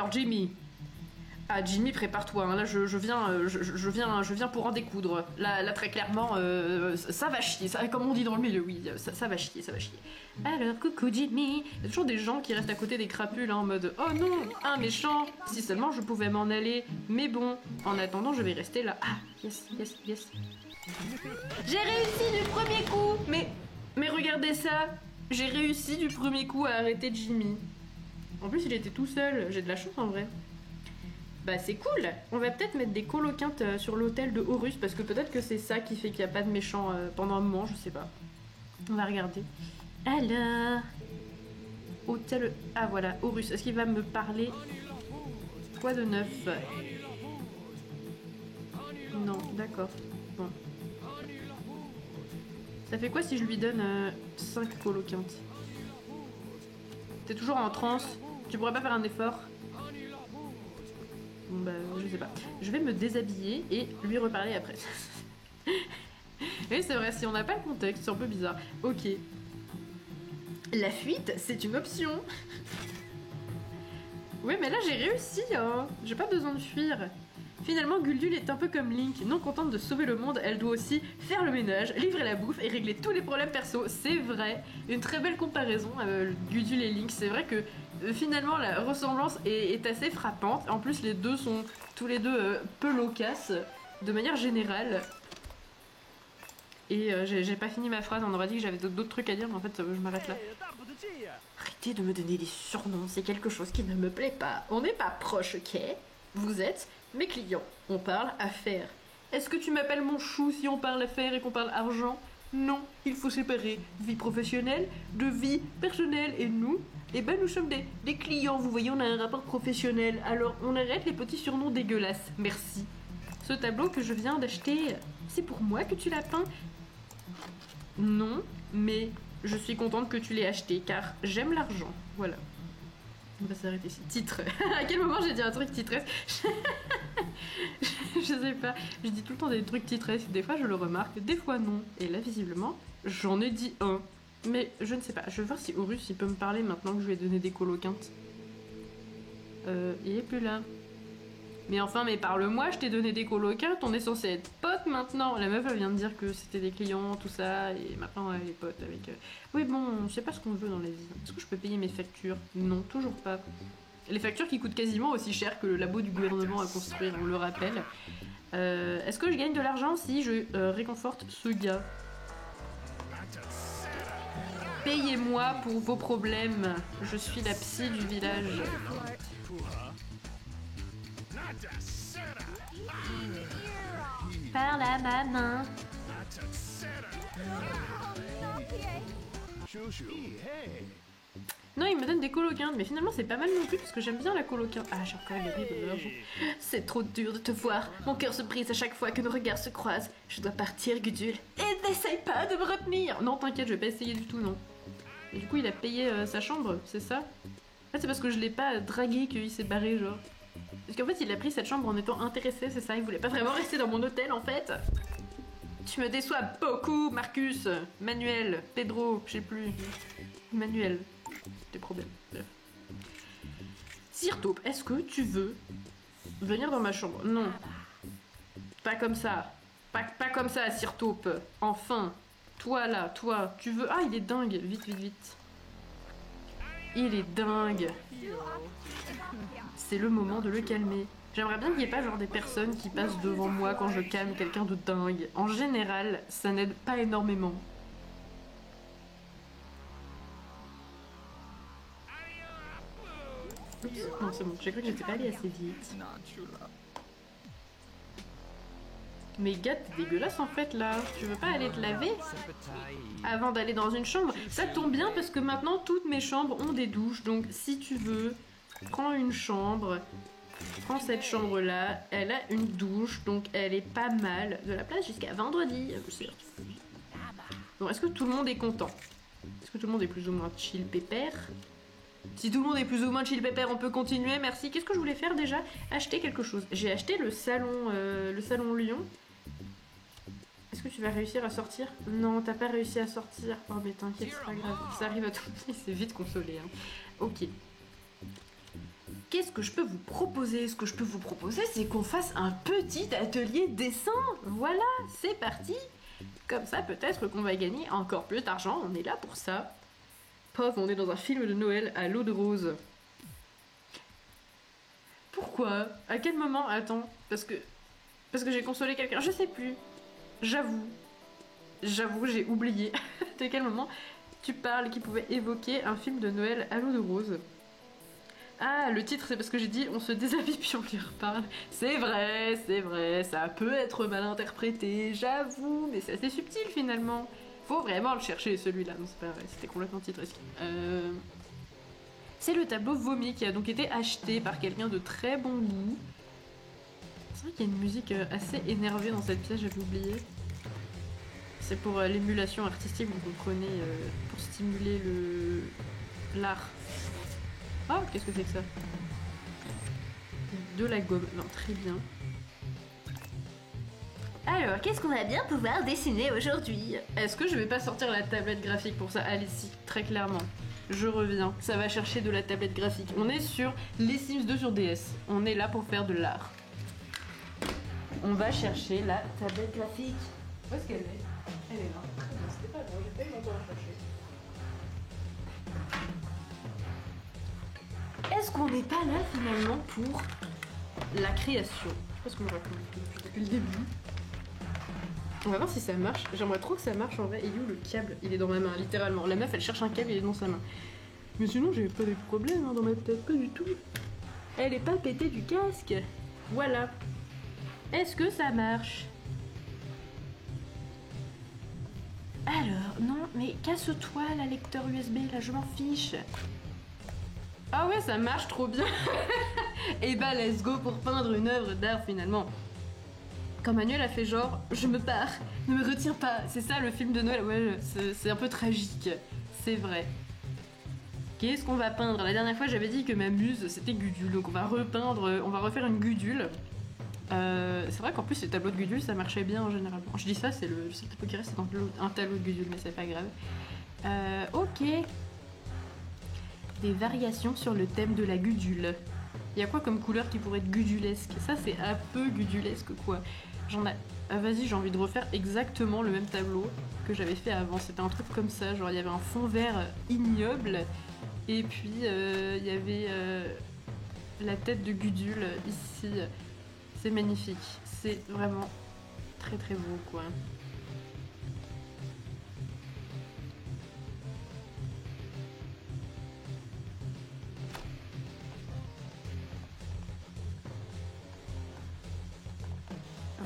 alors Jimmy. Ah Jimmy, prépare-toi, hein. Là je viens pour en découdre. Là très clairement, ça va chier, ça, comme on dit dans le milieu, oui, ça va chier, ça va chier. Alors coucou Jimmy. Il y a toujours des gens qui restent à côté des crapules, hein, en mode oh non, un méchant, si seulement je pouvais m'en aller. Mais bon, en attendant je vais rester là. Ah, yes. J'ai réussi du premier coup. Mais regardez ça, j'ai réussi du premier coup à arrêter Jimmy. En plus il était tout seul, j'ai de la chance en vrai. Bah c'est cool. On va peut-être mettre des coloquintes sur l'hôtel de Horus parce que peut-être que c'est ça qui fait qu'il n'y a pas de méchants pendant un moment, je sais pas. On va regarder. Alors... Hôtel... Ah voilà, Horus. Est-ce qu'il va me parler? Quoi de neuf? Non, d'accord. Bon. Ça fait quoi si je lui donne 5 coloquintes? T'es toujours en transe? Tu pourrais pas faire un effort? Bon bah, je sais pas. Je vais me déshabiller et lui reparler après. Oui, c'est vrai, si on n'a pas le contexte, c'est un peu bizarre. Ok. La fuite, c'est une option. Ouais, mais là, j'ai réussi, hein. J'ai pas besoin de fuir. Finalement, Guldul est un peu comme Link. Non contente de sauver le monde, elle doit aussi faire le ménage, livrer la bouffe et régler tous les problèmes perso. C'est vrai. Une très belle comparaison, Guldul et Link. C'est vrai que finalement, la ressemblance est assez frappante. En plus, les deux sont tous les deux peu loquaces, de manière générale. Et j'ai pas fini ma phrase, on aurait dit que j'avais d'autres trucs à dire, mais en fait, je m'arrête là. Arrêtez de me donner des surnoms, c'est quelque chose qui ne me plaît pas. On n'est pas proche, ok? Vous êtes mes clients. On parle affaires. Est-ce que tu m'appelles mon chou si on parle affaires et qu'on parle argent? Non, il faut séparer vie professionnelle de vie personnelle. Et nous, eh ben nous sommes des clients, vous voyez, on a un rapport professionnel. Alors on arrête les petits surnoms dégueulasses. Merci. Ce tableau que je viens d'acheter, c'est pour moi que tu l'as peint? Non, mais je suis contente que tu l'aies acheté car j'aime l'argent. Voilà. On va s'arrêter ici. Titre. À quel moment j'ai dit un truc titresque? Je sais pas. Je dis tout le temps des trucs titresques. Des fois je le remarque, des fois non. Et là visiblement, j'en ai dit un. Mais je ne sais pas. Je vais voir si Horus il peut me parler maintenant que je lui ai donné des coloquintes. Il est plus là. Mais enfin, mais parle-moi, je t'ai donné des coloquintes, on est censé être potes maintenant. La meuf elle vient de dire que c'était des clients, tout ça, et maintenant elle est pote avec... Oui bon, je sais pas ce qu'on veut dans la vie. Est-ce que je peux payer mes factures? Non, toujours pas. Les factures qui coûtent quasiment aussi cher que le labo du gouvernement à construire, on le rappelle. Est-ce que je gagne de l'argent si je réconforte ce gars? Payez-moi pour vos problèmes. Je suis la psy du village. Par la main. Non, il me donne des coloquintes, mais finalement c'est pas mal non plus parce que j'aime bien la coloquinte. Ah, j'ai encore gagné de l'argent. C'est trop dur de te voir. Mon cœur se brise à chaque fois que nos regards se croisent. Je dois partir, Gudule. Et n'essaye pas de me retenir. Non, t'inquiète, je vais pas essayer du tout, non. Et du coup, il a payé sa chambre, c'est ça? En fait, c'est parce que je l'ai pas dragué qu'il s'est barré, genre. Parce qu'en fait, il a pris cette chambre en étant intéressé, c'est ça? Il voulait pas vraiment rester dans mon hôtel, en fait. Tu me déçois beaucoup, Marcus, Manuel, Pedro, je sais plus. Manuel. Des problèmes. Bref. Sir Taupe, est-ce que tu veux venir dans ma chambre? Non. Pas comme ça. Pas comme ça, Sir Taupe. Enfin. Toi, là, toi, tu veux... Ah, il est dingue. Vite, vite, vite. Il est dingue. C'est le moment de le calmer. J'aimerais bien qu'il n'y ait pas genre des personnes qui passent devant moi quand je calme quelqu'un de dingue. En général, ça n'aide pas énormément. Oups, non c'est bon, j'ai cru que j'étais pas allée assez vite. Mais gars, t'es dégueulasse en fait là. Tu veux pas aller te laver avant d'aller dans une chambre? Ça tombe bien parce que maintenant toutes mes chambres ont des douches. Donc si tu veux, prends une chambre. Prends cette chambre là. Elle a une douche, donc elle est pas mal. De la place jusqu'à vendredi. Bon, est-ce que tout le monde est content? Est-ce que tout le monde est plus ou moins chill pépère? Si tout le monde est plus ou moins chill pépère, on peut continuer, merci. Qu'est-ce que je voulais faire déjà? Acheter quelque chose. J'ai acheté le salon Lyon. Est-ce que tu vas réussir à sortir? Non, t'as pas réussi à sortir. Oh mais t'inquiète, c'est pas grave. Ça arrive à tout le monde, c'est vite consolé. Hein. Ok. Qu'est-ce que je peux vous proposer? Ce que je peux vous proposer, c'est qu'on fasse un petit atelier dessin. Voilà, c'est parti. Comme ça, peut-être qu'on va gagner encore plus d'argent. On est là pour ça. Pof, on est dans un film de Noël à l'eau de rose. Pourquoi? À quel moment? Attends, parce que j'ai consolé quelqu'un. Je sais plus. J'avoue, j'ai oublié de quel moment tu parles qui pouvait évoquer un film de Noël à l'eau de rose. Ah, le titre, c'est parce que j'ai dit on se déshabille puis on lui reparle. C'est vrai, ça peut être mal interprété, j'avoue, mais c'est assez subtil finalement. Faut vraiment le chercher celui-là, non c'est pas vrai, c'était complètement titresque. C'est le tableau Vomi qui a donc été acheté par quelqu'un de très bon goût. C'est vrai qu'il y a une musique assez énervée dans cette pièce, j'avais oublié. C'est pour l'émulation artistique, vous comprenez, pour stimuler l'art. Oh, qu'est-ce que c'est que ça? De la gomme. Non, très bien. Alors, qu'est-ce qu'on va bien pouvoir dessiner aujourd'hui? Est-ce que je vais pas sortir la tablette graphique pour ça? Allez, si, très clairement. Je reviens. Ça va chercher de la tablette graphique. On est sur les Sims 2 sur DS. On est là pour faire de l'art. On va chercher la tablette graphique. Où est-ce qu'elle est? Elle est là. C'était pas drôle, j'ai tellement longtemps à chercher. Est-ce qu'on n'est pas là finalement pour la création? Je sais pas ce qu'on me raconte depuis le début. On va voir si ça marche. J'aimerais trop que ça marche en vrai. Et où le câble? Il est dans ma main, littéralement. La meuf elle cherche un câble, il est dans sa main. Mais sinon j'ai pas de problème dans ma tête, pas du tout. Elle est pas pétée du casque. Voilà. Est-ce que ça marche? Alors, non, mais casse-toi la lecteur USB, là je m'en fiche. Ah ouais, ça marche trop bien. Et bah let's go pour peindre une œuvre d'art finalement. Quand Manuel a fait genre, je me pars, ne me retiens pas. C'est ça le film de Noël, ouais, c'est un peu tragique, c'est vrai. Qu'est-ce qu'on va peindre? La dernière fois j'avais dit que ma muse c'était Gudule, donc on va repeindre, on va refaire une Gudule. C'est vrai qu'en plus les tableaux de Gudule ça marchait bien en général. Je dis ça, c'est le seul tableau qui reste, c'est un tableau de Gudule, mais c'est pas grave. Ok. Des variations sur le thème de la Gudule. Il y a quoi comme couleur qui pourrait être gudulesque? Ça c'est un peu gudulesque quoi. Vas-y, j'ai envie de refaire exactement le même tableau que j'avais fait avant. C'était un truc comme ça, genre il y avait un fond vert ignoble et puis il y avait la tête de Gudule ici. C'est magnifique, c'est vraiment très très beau quoi.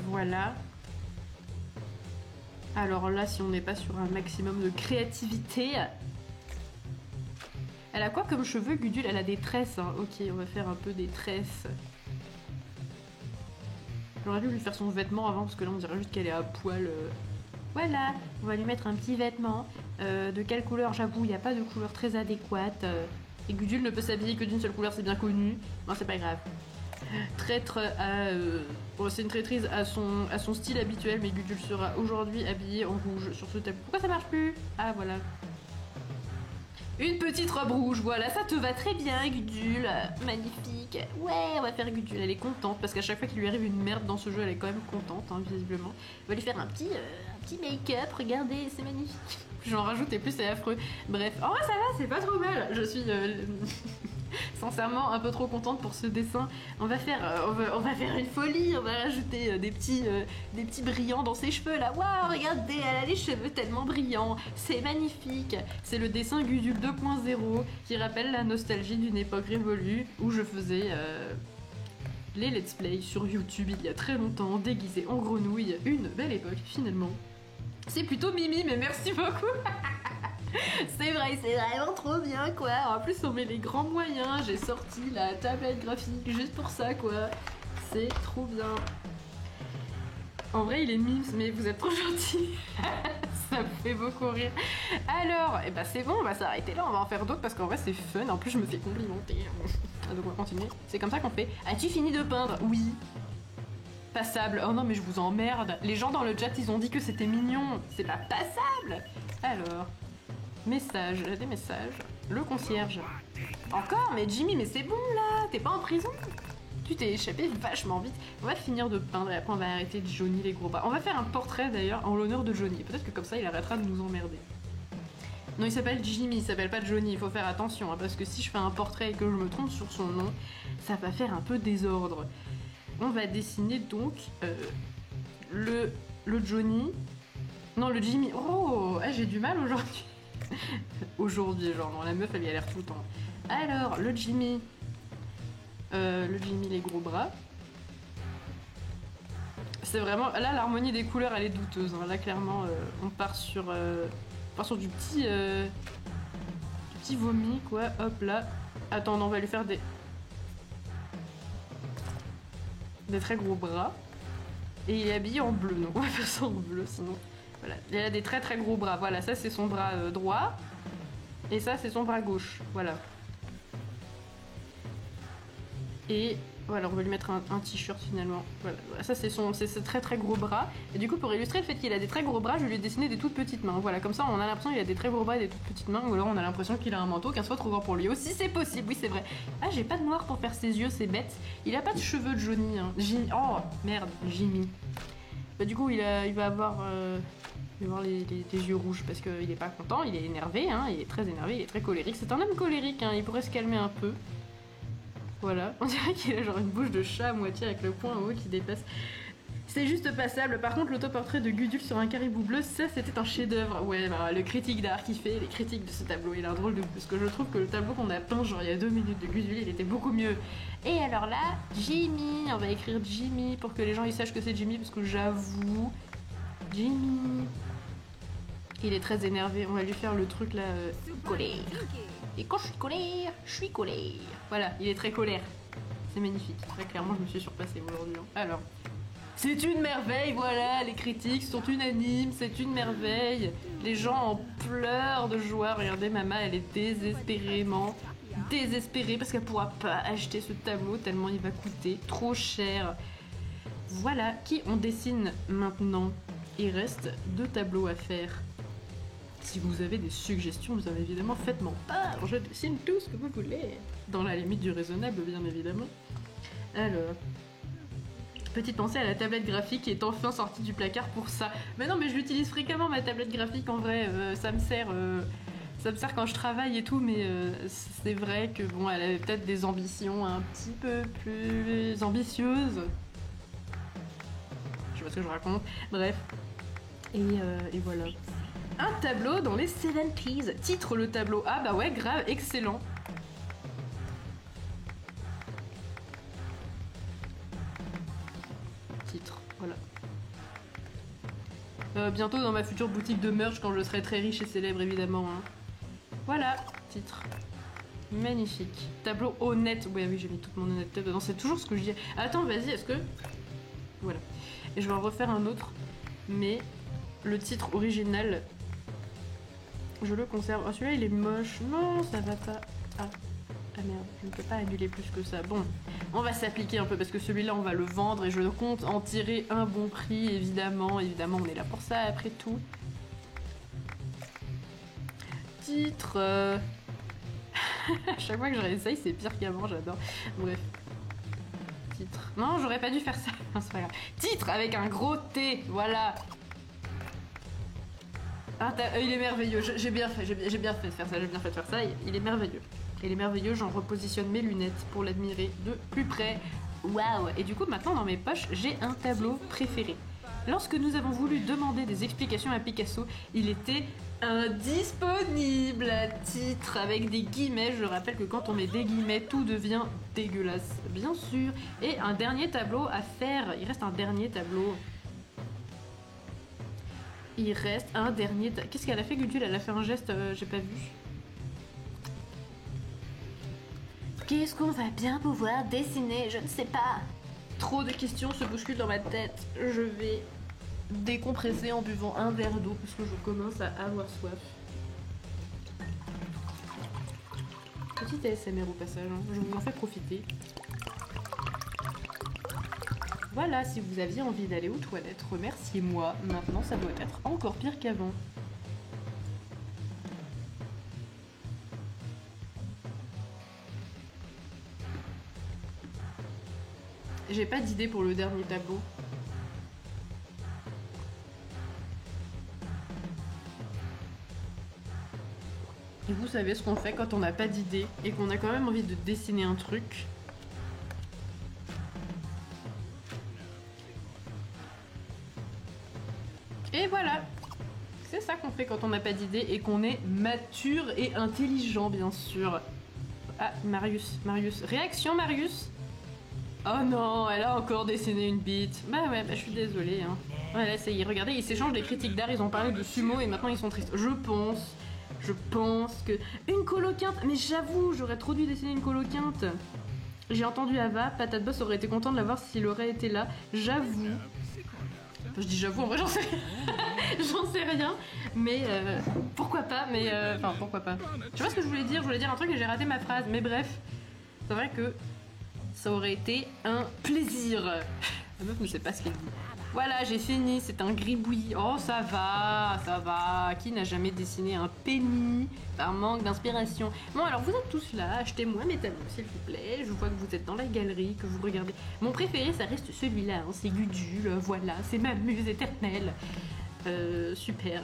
Voilà. Alors là, si on n'est pas sur un maximum de créativité... Elle a quoi comme cheveux, Gudule? Elle a des tresses, hein. Ok, on va faire un peu des tresses. J'aurais dû lui faire son vêtement avant, parce que là, on dirait juste qu'elle est à poil. Voilà, on va lui mettre un petit vêtement. De quelle couleur? J'avoue, il n'y a pas de couleur très adéquate. Et Gudule ne peut s'habiller que d'une seule couleur, c'est bien connu. Non, c'est pas grave. Traître à... Bon, c'est une traîtrise à son style habituel, mais Gudule sera aujourd'hui habillée en rouge sur ce tableau. Pourquoi ça marche plus? Ah, voilà. Une petite robe rouge, voilà, ça te va très bien, Gudule. Magnifique. Ouais, on va faire Gudule, elle est contente, parce qu'à chaque fois qu'il lui arrive une merde dans ce jeu, elle est quand même contente, hein, visiblement. On va lui faire un petit make-up, regardez, c'est magnifique. Plus j'en rajoute et plus c'est affreux. Bref, oh ça va, c'est pas trop mal. Je suis... sincèrement un peu trop contente pour ce dessin. On va faire une folie, on va rajouter des petits brillants dans ses cheveux là. Waouh, regardez, elle a les cheveux tellement brillants, c'est magnifique. C'est le dessin Gudule 2.0 qui rappelle la nostalgie d'une époque révolue où je faisais les let's play sur YouTube il y a très longtemps, déguisée en grenouille. Une belle époque finalement. C'est plutôt mimi, mais merci beaucoup. C'est vrai, c'est vraiment trop bien quoi. En plus on met les grands moyens. J'ai sorti la tablette graphique juste pour ça quoi. C'est trop bien. En vrai il est mimes, mais vous êtes trop gentils. Ça me fait beaucoup rire. Alors, et bah c'est bon, on va s'arrêter là. On va en faire d'autres parce qu'en vrai c'est fun. En plus je me fais complimenter. Donc on va continuer. C'est comme ça qu'on fait. As-tu fini de peindre? Oui. Passable. Oh non mais je vous emmerde. Les gens dans le chat ils ont dit que c'était mignon. C'est pas passable. Alors... Messages, des messages. Le concierge. Encore? Mais Jimmy, mais c'est bon là! T'es pas en prison? Tu t'es échappé vachement vite. On va finir de peindre et après on va arrêter de Johnny les gros bras. On va faire un portrait d'ailleurs en l'honneur de Johnny. Peut-être que comme ça il arrêtera de nous emmerder. Non, il s'appelle Jimmy, il s'appelle pas Johnny. Il faut faire attention hein, parce que si je fais un portrait et que je me trompe sur son nom, ça va faire un peu désordre. On va dessiner donc le Johnny. Non, le Jimmy. Oh, j'ai du mal aujourd'hui. Aujourd'hui, genre, non, la meuf elle y a l'air tout le temps. Alors, le Jimmy les gros bras. C'est vraiment... Là, l'harmonie des couleurs, elle est douteuse. Hein. Là, clairement, on part sur du petit vomi, quoi. Hop, là. Attends, on va lui faire des très gros bras. Et il est habillé en bleu, donc on va faire ça en bleu, sinon... Voilà. Il a des très très gros bras. Voilà, ça, c'est son bras droit. Et ça, c'est son bras gauche. Voilà. Et voilà, on va lui mettre un t-shirt finalement. Voilà, ça c'est ses très très gros bras. Et du coup, pour illustrer le fait qu'il a des très gros bras, je lui ai dessiné des toutes petites mains. Voilà, comme ça on a l'impression qu'il a des très gros bras et des toutes petites mains. Ou alors on a l'impression qu'il a un manteau, qu'un soit trop grand pour lui. Aussi, c'est possible, oui, c'est vrai. Ah, j'ai pas de noir pour faire ses yeux, c'est bête. Il a pas de cheveux, Johnny. Hein. Oh, merde, Jimmy. Bah, du coup, il va avoir les yeux rouges parce qu'il est pas content, il est énervé, hein, il est très énervé, il est très colérique. C'est un homme colérique, hein, il pourrait se calmer un peu. Voilà, on dirait qu'il a genre une bouche de chat à moitié avec le poing en haut qui dépasse. C'est juste passable. Par contre, l'autoportrait de Gudule sur un caribou bleu, ça c'était un chef-d'œuvre. Ouais, bah, le critique d'art qui fait les critiques de ce tableau, il a un drôle de goût. Parce que je trouve que le tableau qu'on a peint genre il y a 2 minutes de Gudule, il était beaucoup mieux. Et alors là, Jimmy, on va écrire Jimmy pour que les gens ils sachent que c'est Jimmy parce que j'avoue, Jimmy, il est très énervé. On va lui faire le truc là, colère. Et quand je suis colère, je suis colère. Voilà, il est très colère. C'est magnifique. Très clairement, je me suis surpassée aujourd'hui. Alors, c'est une merveille, voilà, les critiques sont unanimes, c'est une merveille. Les gens en pleurent de joie. Regardez, Mama, elle est désespérée parce qu'elle pourra pas acheter ce tableau tellement il va coûter trop cher. Voilà, qui on dessine maintenant. Il reste 2 tableaux à faire. Si vous avez des suggestions, bien évidemment, faites-moi part. Je dessine tout ce que vous voulez. Dans la limite du raisonnable, bien évidemment. Alors, petite pensée à la tablette graphique qui est enfin sortie du placard pour ça. Mais non, mais je l'utilise fréquemment, ma tablette graphique, en vrai. Ça me sert quand je travaille et tout, mais c'est vrai que, bon, elle avait peut-être des ambitions un petit peu plus ambitieuses. Je sais pas ce que je raconte. Bref. Et voilà. Un tableau dans les 70s. Titre le tableau. Ah bah ouais, grave, excellent. Titre, voilà. Bientôt dans ma future boutique de merch quand je serai très riche et célèbre évidemment. Hein. Voilà, titre. Magnifique. Tableau honnête. Ouais, oui, j'ai mis toute mon honnêteté dedans. C'est toujours ce que je dis. Attends, vas-y, est-ce que... Voilà. Et je vais en refaire un autre. Mais le titre original... Je le conserve. Oh, celui-là, il est moche. Non, ça va pas. Ah merde, je ne peux pas annuler plus que ça. Bon, on va s'appliquer un peu parce que celui-là, on va le vendre et je compte en tirer un bon prix, évidemment. Évidemment, on est là pour ça, après tout. Titre... À chaque fois que je réessaye, c'est pire qu'avant, j'adore. Bref. Titre... Non, j'aurais pas dû faire ça. Non, c'est pas grave. Titre avec un gros T, voilà. Ah, il est merveilleux, j'ai bien fait de faire ça, il est merveilleux. Il est merveilleux, j'en repositionne mes lunettes pour l'admirer de plus près. Waouh! Et du coup, maintenant dans mes poches, j'ai un tableau préféré. Lorsque nous avons voulu demander des explications à Picasso, il était indisponible. Titre avec des guillemets, je rappelle que quand on met des guillemets, tout devient dégueulasse, bien sûr. Et un dernier tableau à faire, il reste un dernier tableau. Il reste un dernier... Qu'est-ce qu'elle a fait, Gudule? Elle a fait un geste, j'ai pas vu. Qu'est-ce qu'on va bien pouvoir dessiner? Je ne sais pas. Trop de questions se bousculent dans ma tête. Je vais décompresser en buvant un verre d'eau parce que je commence à avoir soif. Petite ASMR au passage, hein. Je vous en fais profiter. Voilà, si vous aviez envie d'aller aux toilettes, remerciez-moi. Maintenant, ça doit être encore pire qu'avant. J'ai pas d'idée pour le dernier tableau. Et vous savez ce qu'on fait quand on n'a pas d'idée et qu'on a quand même envie de dessiner un truc. Et voilà. C'est ça qu'on fait quand on n'a pas d'idée et qu'on est mature et intelligent, bien sûr. Ah, Marius. Réaction, Marius? Oh non, elle a encore dessiné une bite. Bah ouais, je suis désolée. Hein. Ouais, là, ça y est, regardez, ils s'échangent des critiques d'art, ils ont parlé de sumo et maintenant ils sont tristes. Je pense que... Une coloquinte. Mais j'avoue, j'aurais trop dû dessiner une coloquinte. J'ai entendu Ava, Patate Boss aurait été content de l'avoir s'il aurait été là. J'avoue. Je dis j'avoue, en vrai j'en sais j'en sais rien, mais pourquoi pas, mais enfin pourquoi pas. Tu vois ce que je voulais dire un truc et j'ai raté ma phrase, mais bref, c'est vrai que ça aurait été un plaisir. La meuf ne sait pas ce qu'elle dit. Voilà, j'ai fini, c'est un gribouillis. Oh ça va, qui n'a jamais dessiné un penny par manque d'inspiration? Bon alors vous êtes tous là, achetez-moi mes tableaux s'il vous plaît, je vois que vous êtes dans la galerie, que vous regardez. Mon préféré ça reste celui-là, hein. C'est Gudule, voilà, c'est ma muse éternelle. Super.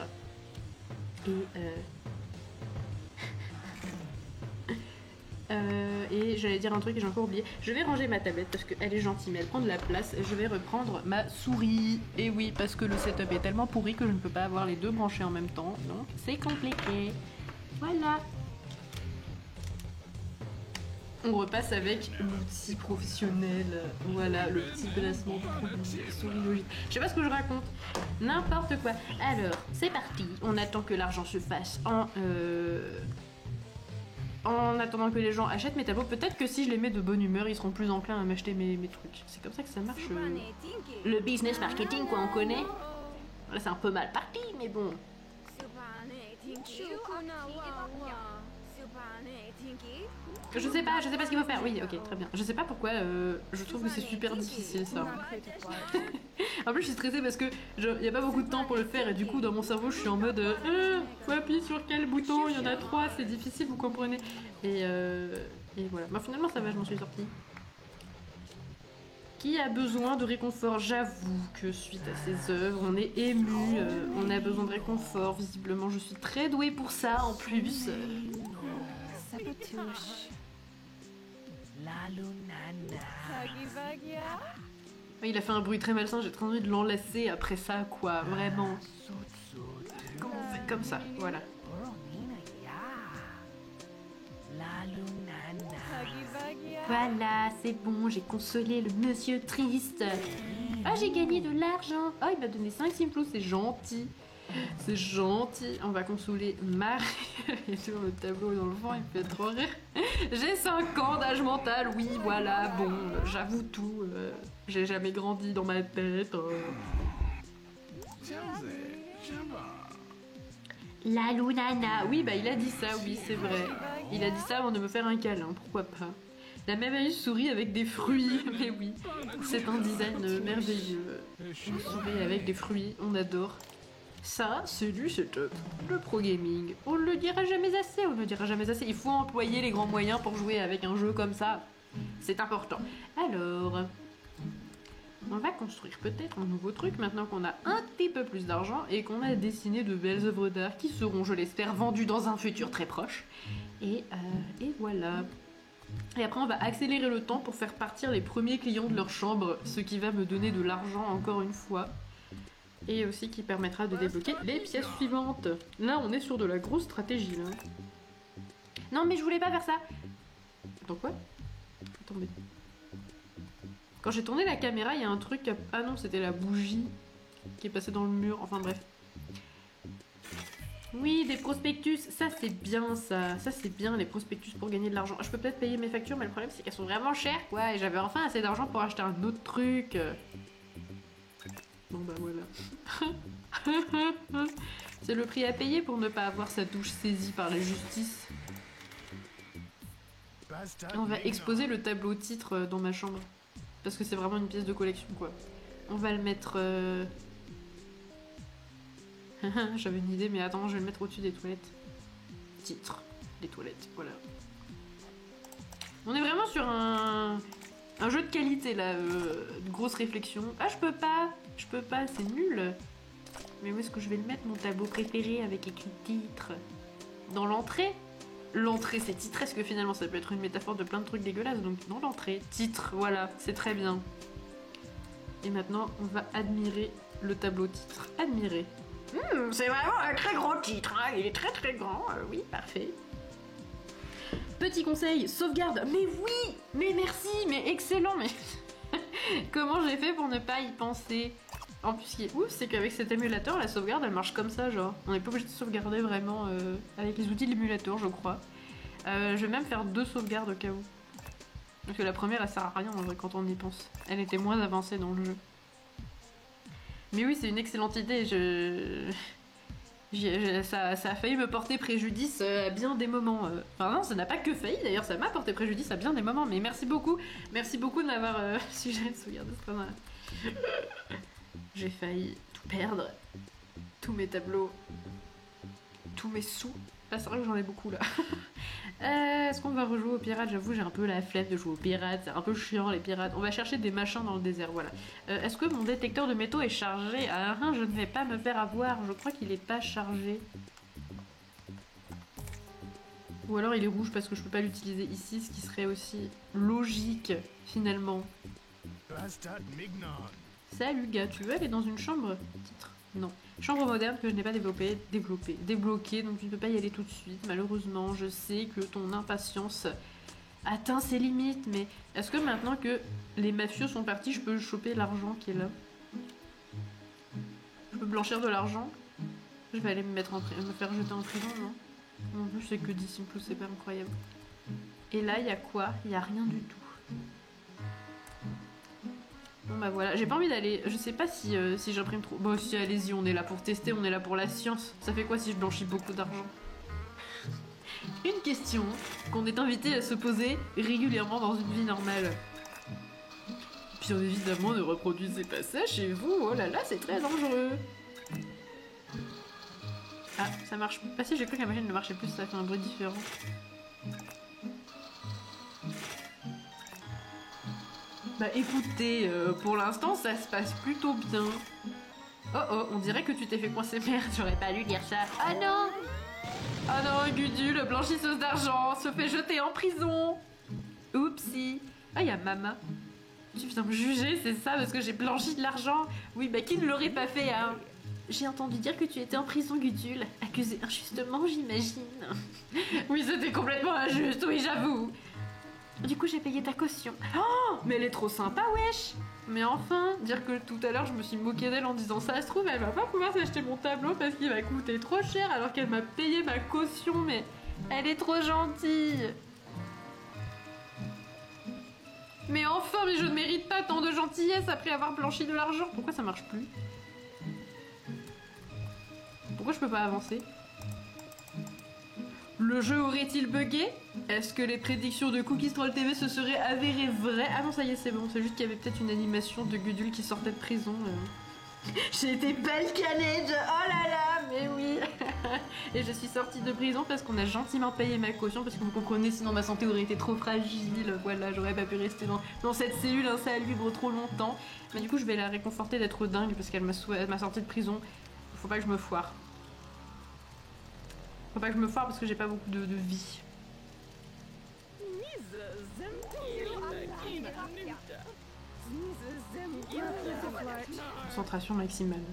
Et j'allais dire un truc et j'ai encore oublié. Je vais ranger ma tablette parce qu'elle est gentille mais elle prend de la place. Je vais reprendre ma souris. Et oui, parce que le setup est tellement pourri que je ne peux pas avoir les deux branchés en même temps. Donc c'est compliqué. Voilà. On repasse avec l'outil professionnel. Voilà, le petit placement de produit, souris logique. Je sais pas ce que je raconte. N'importe quoi. Alors, c'est parti. On attend que l'argent se fasse en attendant que les gens achètent mes tableaux. Peut-être que si je les mets de bonne humeur, ils seront plus enclins à m'acheter mes trucs. C'est comme ça que ça marche. Le business marketing, quoi, on connaît. Là, c'est un peu mal parti, mais bon. Je sais pas ce qu'il faut faire. Oui, ok, très bien. Je sais pas pourquoi je trouve que c'est super difficile ça. En plus, je suis stressée parce que y a pas beaucoup de temps pour le faire et du coup, dans mon cerveau, je suis en mode faut appuyer sur quel bouton? Il y en a 3, c'est difficile, vous comprenez. Et voilà. Bah, finalement, ça va, je m'en suis sortie. Qui a besoin de réconfort? J'avoue que suite à ces œuvres, on est ému, on a besoin de réconfort. Visiblement, je suis très douée pour ça en plus. Il a fait un bruit très malsain, j'ai très envie de l'enlacer après ça, quoi, vraiment. Comment on fait comme ça? Voilà. Voilà, c'est bon, j'ai consolé le monsieur triste. Ah, j'ai gagné de l'argent. Oh, il m'a donné 5 simplos, c'est gentil. C'est gentil. On va consoler Marie. Et sur le tableau dans le fond, il me fait trop rire. J'ai 5 ans d'âge mental, oui, voilà. Bon, j'avoue tout. J'ai jamais grandi dans ma tête. La Lunana. Oui, bah il a dit ça, oui, c'est vrai. Il a dit ça avant de me faire un câlin, pourquoi pas. La merveilleuse souris avec des fruits. Mais oui, c'est un design merveilleux. Une souris avec des fruits, on adore. Ça, c'est du setup, le pro gaming. On ne le dira jamais assez, Il faut employer les grands moyens pour jouer avec un jeu comme ça. C'est important. Alors, on va construire peut-être un nouveau truc maintenant qu'on a un petit peu plus d'argent et qu'on a dessiné de belles œuvres d'art qui seront, je l'espère, vendues dans un futur très proche. Et voilà. Et après, on va accélérer le temps pour faire partir les premiers clients de leur chambre, ce qui va me donner de l'argent encore une fois. Et aussi qui permettra de débloquer les pièces suivantes. Là, on est sur de la grosse stratégie, là. Non, mais je voulais pas faire ça. Attends, quoi? Attendez. Quand j'ai tourné la caméra, il y a un truc... Ah non, c'était la bougie qui est passée dans le mur. Enfin, bref. Oui, des prospectus. Ça, c'est bien, ça. Ça, c'est bien, les prospectus pour gagner de l'argent. Je peux peut-être payer mes factures, mais le problème, c'est qu'elles sont vraiment chères, quoi. Et j'avais enfin assez d'argent pour acheter un autre truc. Bon bah voilà. C'est le prix à payer pour ne pas avoir sa douche saisie par la justice. On va exposer le tableau titre dans ma chambre. Parce que c'est vraiment une pièce de collection, quoi. On va le mettre... J'avais une idée, mais attends, je vais le mettre au-dessus des toilettes. Titre. Les toilettes, voilà. On est vraiment sur un Un jeu de qualité là, de grosse réflexion. Ah je peux pas, c'est nul. Mais où est-ce que je vais le mettre mon tableau préféré avec écrit titre? Dans l'entrée? L'entrée c'est titre, est-ce que finalement ça peut être une métaphore de plein de trucs dégueulasses? Donc dans l'entrée, titre, voilà, c'est très bien. Et maintenant on va admirer le tableau titre. Admirer. C'est vraiment un très grand titre, hein. Il est très très grand, oui, parfait. Petit conseil, sauvegarde. Mais oui, mais merci, mais excellent, mais comment j'ai fait pour ne pas y penser? En plus, ce qui est ouf, c'est qu'avec cet émulateur, la sauvegarde, elle marche comme ça, genre. On n'est pas obligé de sauvegarder vraiment avec les outils de l'émulateur, je crois. Je vais même faire 2 sauvegardes au cas où. Parce que la première, elle sert à rien en vrai quand on y pense. Elle était moins avancée dans le jeu. Mais oui, c'est une excellente idée. Ça a failli me porter préjudice à bien des moments. Enfin non, ça n'a pas que failli d'ailleurs, ça m'a porté préjudice à bien des moments. Mais merci beaucoup de m'avoir suggéré de sauvegarder ce moment-là. J'ai failli tout perdre. Tous mes tableaux. Tous mes sous. Ah, c'est vrai que j'en ai beaucoup là. Est-ce qu'on va rejouer aux pirates? J'avoue, j'ai un peu la flemme de jouer aux pirates. C'est un peu chiant les pirates. On va chercher des machins dans le désert, voilà. Est-ce que mon détecteur de métaux est chargé? Ah, je ne vais pas me faire avoir. Je crois qu'il est pas chargé. Ou alors il est rouge parce que je peux pas l'utiliser ici, ce qui serait aussi logique finalement. Salut gars, tu veux aller dans une chambre? Titre. Non. Chambre moderne que je n'ai pas débloquée, donc tu ne peux pas y aller tout de suite. Malheureusement, je sais que ton impatience atteint ses limites, mais est-ce que maintenant que les mafieux sont partis, je peux choper l'argent qui est là? Je peux blanchir de l'argent? Je vais aller me faire jeter en prison, non? En plus, c'est que 10 en plus, c'est pas incroyable. Et là, il y a quoi? Il y a rien du tout. Bon bah voilà, j'ai pas envie d'aller, je sais pas si j'imprime trop. Bon si, allez-y, on est là pour tester, on est là pour la science. Ça fait quoi si je blanchis beaucoup d'argent? Une question qu'on est invité à se poser régulièrement dans une vie normale. Bien évidemment, ne reproduisez pas ça chez vous, oh là là, c'est très dangereux. Ah, ça marche. Ah si, j'ai cru que la machine ne marchait plus, ça fait un bruit différent. Bah écoutez, pour l'instant ça se passe plutôt bien. Oh oh, on dirait que tu t'es fait coincer. Merde, j'aurais pas dû dire ça. Ah non! Ah non, Gudule, blanchisseuse d'argent, se fait jeter en prison. Oupsie. Ah, y'a Mama. Tu viens me juger, c'est ça, parce que j'ai blanchi de l'argent? Oui, bah qui ne l'aurait pas fait, hein? J'ai entendu dire que tu étais en prison, Gudule. Accusé injustement, j'imagine. Oui, c'était complètement injuste, oui, j'avoue. Du coup, j'ai payé ta caution. Oh, mais elle est trop sympa, wesh. Mais enfin, dire que tout à l'heure, je me suis moquée d'elle en disant ça se trouve, elle va pas pouvoir s'acheter mon tableau parce qu'il va coûter trop cher alors qu'elle m'a payé ma caution, mais elle est trop gentille. Mais enfin, mais je ne mérite pas tant de gentillesse après avoir blanchi de l'argent. Pourquoi ça marche plus? Pourquoi je peux pas avancer? Le jeu aurait-il bugué? Est-ce que les prédictions de Cookies Troll TV se seraient avérées vraies? Ah non, ça y est, c'est bon. C'est juste qu'il y avait peut-être une animation de Gudule qui sortait de prison. J'ai été balkanée de... Oh là là, mais oui. Et je suis sortie de prison parce qu'on a gentiment payé ma caution, parce que vous comprenez, sinon ma santé aurait été trop fragile. Voilà, j'aurais pas pu rester dans cette cellule insalubre trop longtemps. Mais du coup, je vais la réconforter d'être dingue parce qu'elle m'a sortie de prison. Faut pas que je me foire. Faut pas que je me foire parce que j'ai pas beaucoup de vie. Concentration maximale.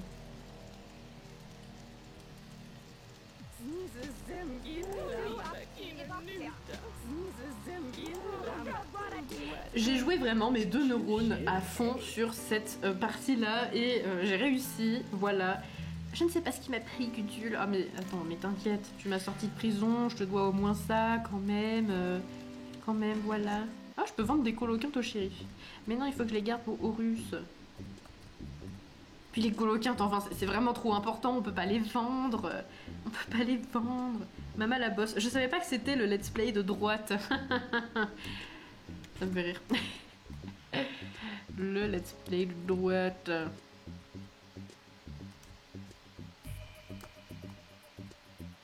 J'ai joué vraiment mes 2 neurones à fond sur cette partie-là et j'ai réussi, voilà. Je ne sais pas ce qui m'a pris, Gudule. Ah mais attends, mais t'inquiète, tu m'as sorti de prison, je te dois au moins ça, quand même, voilà. Ah, je peux vendre des coloquintes au shérif. Mais non, il faut que je les garde pour Horus. Puis les coloquintes, enfin, c'est vraiment trop important, on peut pas les vendre. On peut pas les vendre. Maman la bosse. Je savais pas que c'était le let's play de droite. Ça me fait rire. Le let's play de droite.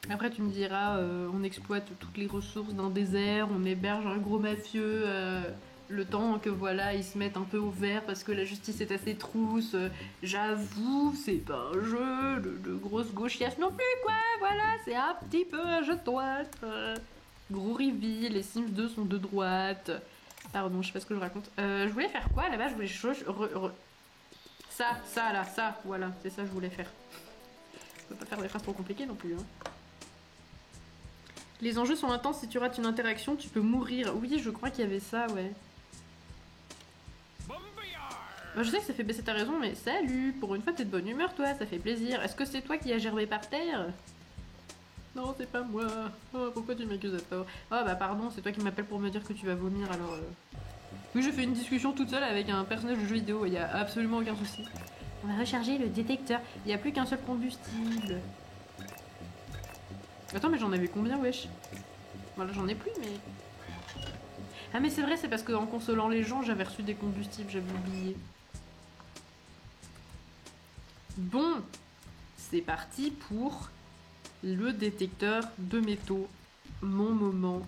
Après tu me diras, on exploite toutes les ressources d'un désert, on héberge un gros mafieux Le temps que voilà, ils se mettent un peu au vert parce que la justice est assez trousse. J'avoue, c'est pas un jeu de grosse gauchiasse non plus, quoi. Voilà, c'est un petit peu un jeu de droite. Gros reveal, les Sims 2 sont de droite. Pardon, je sais pas ce que je raconte. Je voulais faire quoi là-bas? Je voulais ça là, ça, voilà, c'est ça que je voulais faire. Je peux pas faire des phrases trop compliquées non plus. Hein. Les enjeux sont intenses, si tu rates une interaction, tu peux mourir. Oui, je crois qu'il y avait ça, ouais. Bah, je sais que ça fait baisser ta raison, mais salut! Pour une fois, t'es de bonne humeur, toi, ça fait plaisir. Est-ce que c'est toi qui as gerbé par terre? Non, c'est pas moi. Oh, pourquoi tu m'accuses à tort? Oh, bah pardon, c'est toi qui m'appelles pour me dire que tu vas vomir, alors... Oui, je fais une discussion toute seule avec un personnage de jeu vidéo, y a absolument aucun souci. On va recharger le détecteur. Il y a plus qu'un seul combustible. Attends, mais j'en avais combien, wesh? Voilà, j'en ai plus, mais... Ah, mais c'est vrai, c'est parce qu'en consolant les gens, j'avais reçu des combustibles, j'avais oublié. Bon, c'est parti pour le détecteur de métaux. Mon moment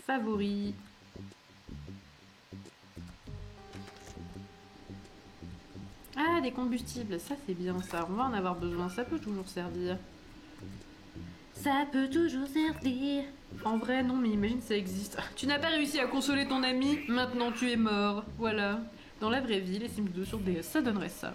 favori. Ah, des combustibles, ça c'est bien ça. On va en avoir besoin, ça peut toujours servir. Ça peut toujours servir. En vrai, non, mais imagine ça existe. Tu n'as pas réussi à consoler ton ami, maintenant tu es mort. Voilà. Dans la vraie vie, les Sims 2 sur DS, ça donnerait ça.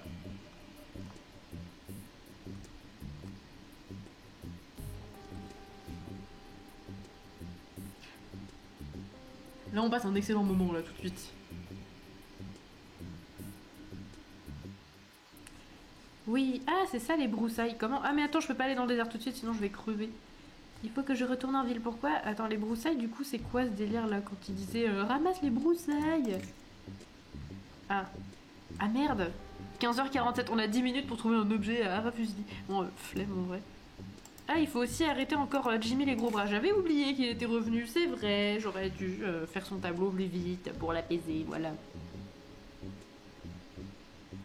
Là, on passe un excellent moment, là, tout de suite. Oui, ah, c'est ça les broussailles. Comment? Ah, mais attends, je peux pas aller dans le désert tout de suite, sinon je vais crever. Il faut que je retourne en ville. Pourquoi? Attends, les broussailles, du coup, c'est quoi ce délire là quand il disait ramasse les broussailles? Ah. Ah merde! 15h47, on a 10 minutes pour trouver un objet à fusil. Bon, flemme en vrai. Ah, il faut aussi arrêter encore Jimmy les gros bras. J'avais oublié qu'il était revenu, c'est vrai. J'aurais dû faire son tableau plus vite pour l'apaiser, voilà.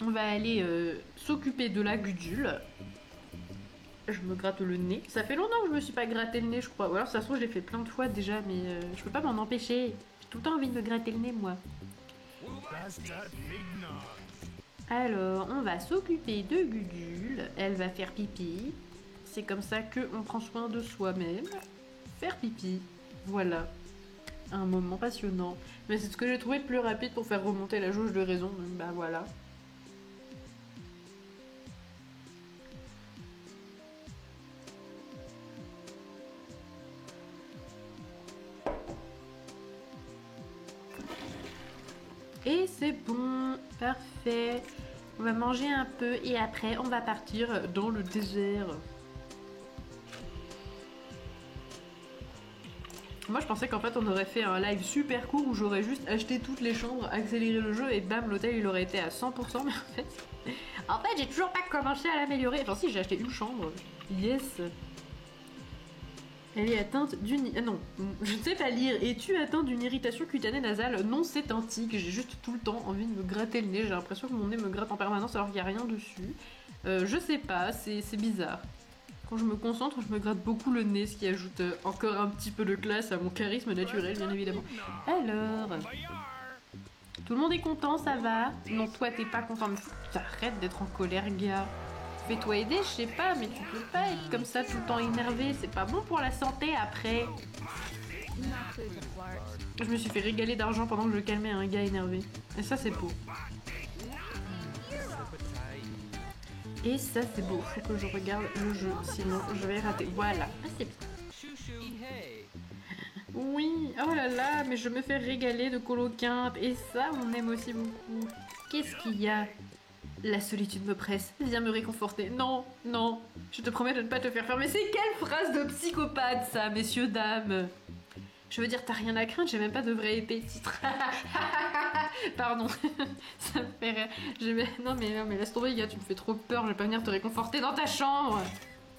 On va aller s'occuper de la gudule. Je me gratte le nez. Ça fait longtemps que je me suis pas gratté le nez, je crois. Ou alors, ça se trouve, je l'ai fait plein de fois déjà, mais je peux pas m'en empêcher. J'ai tout le temps envie de me gratter le nez, moi. Alors, on va s'occuper de Gudule. Elle va faire pipi. C'est comme ça qu'on prend soin de soi-même. Faire pipi. Voilà. Un moment passionnant. Mais c'est ce que j'ai trouvé le plus rapide pour faire remonter la jauge de raison. Bah voilà. Et c'est bon. Parfait. On va manger un peu et après on va partir dans le désert. Moi je pensais qu'en fait on aurait fait un live super court où j'aurais juste acheté toutes les chambres, accéléré le jeu et bam l'hôtel il aurait été à 100% mais en fait j'ai toujours pas commencé à l'améliorer. Enfin si j'ai acheté une chambre. Yes. Elle est atteinte d'une... non, je ne sais pas lire. Es-tu atteint d'une irritation cutanée nasale? Non, c'est un tic. J'ai juste tout le temps envie de me gratter le nez. J'ai l'impression que mon nez me gratte en permanence alors qu'il n'y a rien dessus. Je sais pas, c'est bizarre. Quand je me concentre, je me gratte beaucoup le nez, ce qui ajoute encore un petit peu de classe à mon charisme naturel, bien évidemment. Alors... tout le monde est content, ça va? Non, toi, t'es pas content. Mais arrête d'être en colère, gars. Fais-toi aider, je sais pas, mais tu peux pas être comme ça tout le temps énervé. C'est pas bon pour la santé, après. Je me suis fait régaler d'argent pendant que je calmais un gars énervé. Et ça, c'est beau. Et ça, c'est beau. Faut que je regarde le jeu, sinon je vais rater. Voilà. Ah, c'est bien. Oui, oh là là, mais je me fais régaler de coloquinte. Et ça, on aime aussi beaucoup. Qu'est-ce qu'il y a? La solitude me presse. Viens me réconforter. Non, non. Je te promets de ne pas te faire fermer. C'est quelle phrase de psychopathe, ça, messieurs, dames? Je veux dire, t'as rien à craindre, j'ai même pas de vraie épée titre. Pardon, ça me fait rire. Non mais laisse tomber, gars, tu me fais trop peur, je vais pas venir te réconforter dans ta chambre.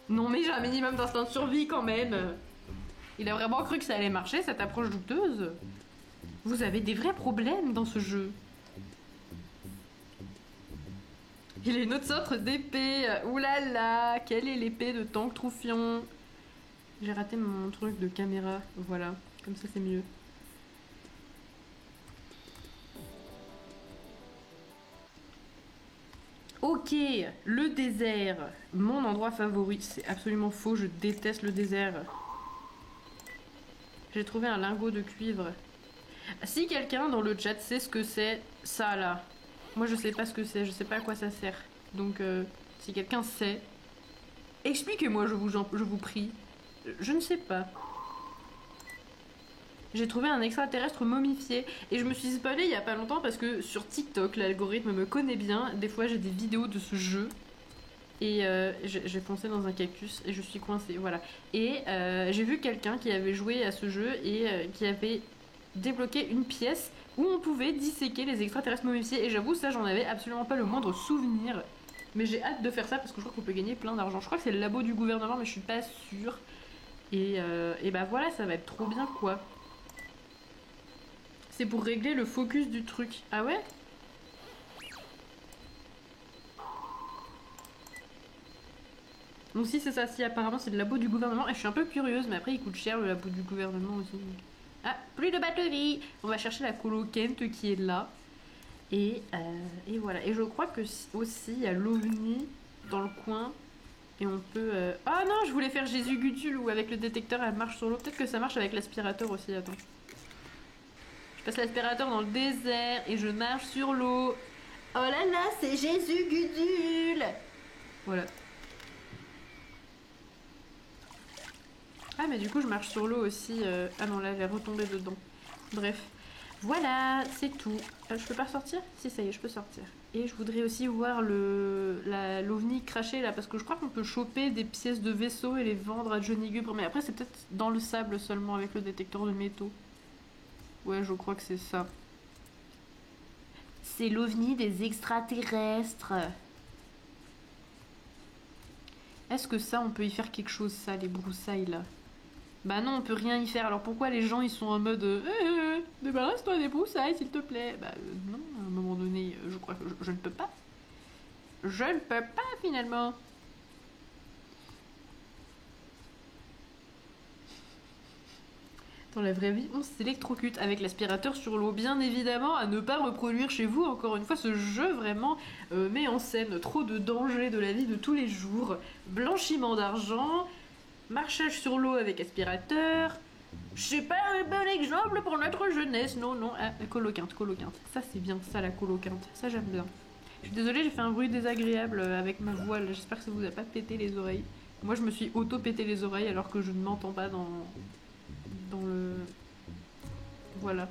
Non mais j'ai un minimum d'instinct de survie quand même. Il a vraiment cru que ça allait marcher, cette approche douteuse. Vous avez des vrais problèmes dans ce jeu. Il a une autre sorte d'épée. Oulala, quelle est l'épée de Tank Troufion? J'ai raté mon truc de caméra, voilà. Comme ça, c'est mieux. Ok, le désert. Mon endroit favori. C'est absolument faux, je déteste le désert. J'ai trouvé un lingot de cuivre. Si quelqu'un dans le chat sait ce que c'est, ça là. Moi je sais pas ce que c'est, je sais pas à quoi ça sert. Donc si quelqu'un sait, expliquez-moi, je vous prie. Je ne sais pas. J'ai trouvé un extraterrestre momifié et je me suis spoilée il y a pas longtemps parce que sur TikTok, l'algorithme me connaît bien. Des fois, j'ai des vidéos de ce jeu et j'ai foncé dans un cactus et je suis coincée. Voilà. Et j'ai vu quelqu'un qui avait joué à ce jeu et qui avait débloqué une pièce où on pouvait disséquer les extraterrestres momifiés. Et j'avoue, ça, j'en avais absolument pas le moindre souvenir. Mais j'ai hâte de faire ça parce que je crois qu'on peut gagner plein d'argent. Je crois que c'est le labo du gouvernement, mais je suis pas sûre. Et bah voilà, ça va être trop bien quoi. C'est pour régler le focus du truc. Ah ouais? Donc si c'est ça, si apparemment c'est le labo du gouvernement. Et je suis un peu curieuse, mais après il coûte cher le labo du gouvernement aussi. Ah, plus de batterie. On va chercher la colo Kent qui est là. Et voilà. Et je crois que aussi il y a l'OVNI dans le coin. Et on peut... Ah non, je voulais faire Jésus Gutule où avec le détecteur elle marche sur l'eau. Peut-être que ça marche avec l'aspirateur aussi, attends. Je passe l'aspirateur dans le désert et je marche sur l'eau. Oh là là, c'est Jésus Gudule. Voilà. Ah mais du coup je marche sur l'eau aussi. Ah non, là elle est retombée dedans. Bref. Voilà, c'est tout. Je peux pas sortir? Si, ça y est, je peux sortir. Et je voudrais aussi voir l'OVNI cracher là, parce que je crois qu'on peut choper des pièces de vaisseau et les vendre à Johnny Gubre. Mais après c'est peut-être dans le sable seulement avec le détecteur de métaux. Ouais, je crois que c'est ça. C'est l'OVNI des extraterrestres. Est-ce que ça, on peut y faire quelque chose, ça, les broussailles, là? Bah non, on peut rien y faire. Alors pourquoi les gens, ils sont en mode débarrasse-toi des broussailles, s'il te plaît. Bah non, à un moment donné, je crois que je ne peux pas. Je ne peux pas, finalement. Dans la vraie vie, on s'électrocute avec l'aspirateur sur l'eau. Bien évidemment, à ne pas reproduire chez vous. Encore une fois, ce jeu vraiment met en scène trop de dangers de la vie de tous les jours. Blanchiment d'argent, marchage sur l'eau avec aspirateur. C'est pas un bon exemple pour notre jeunesse, non, non. Ah, coloquinte. Ça, c'est bien, ça, la coloquinte. Ça, j'aime bien. Je suis désolée, j'ai fait un bruit désagréable avec ma voix. J'espère que ça vous a pas pété les oreilles. Moi, je me suis auto-pété les oreilles alors que je ne m'entends pas dans le... Voilà.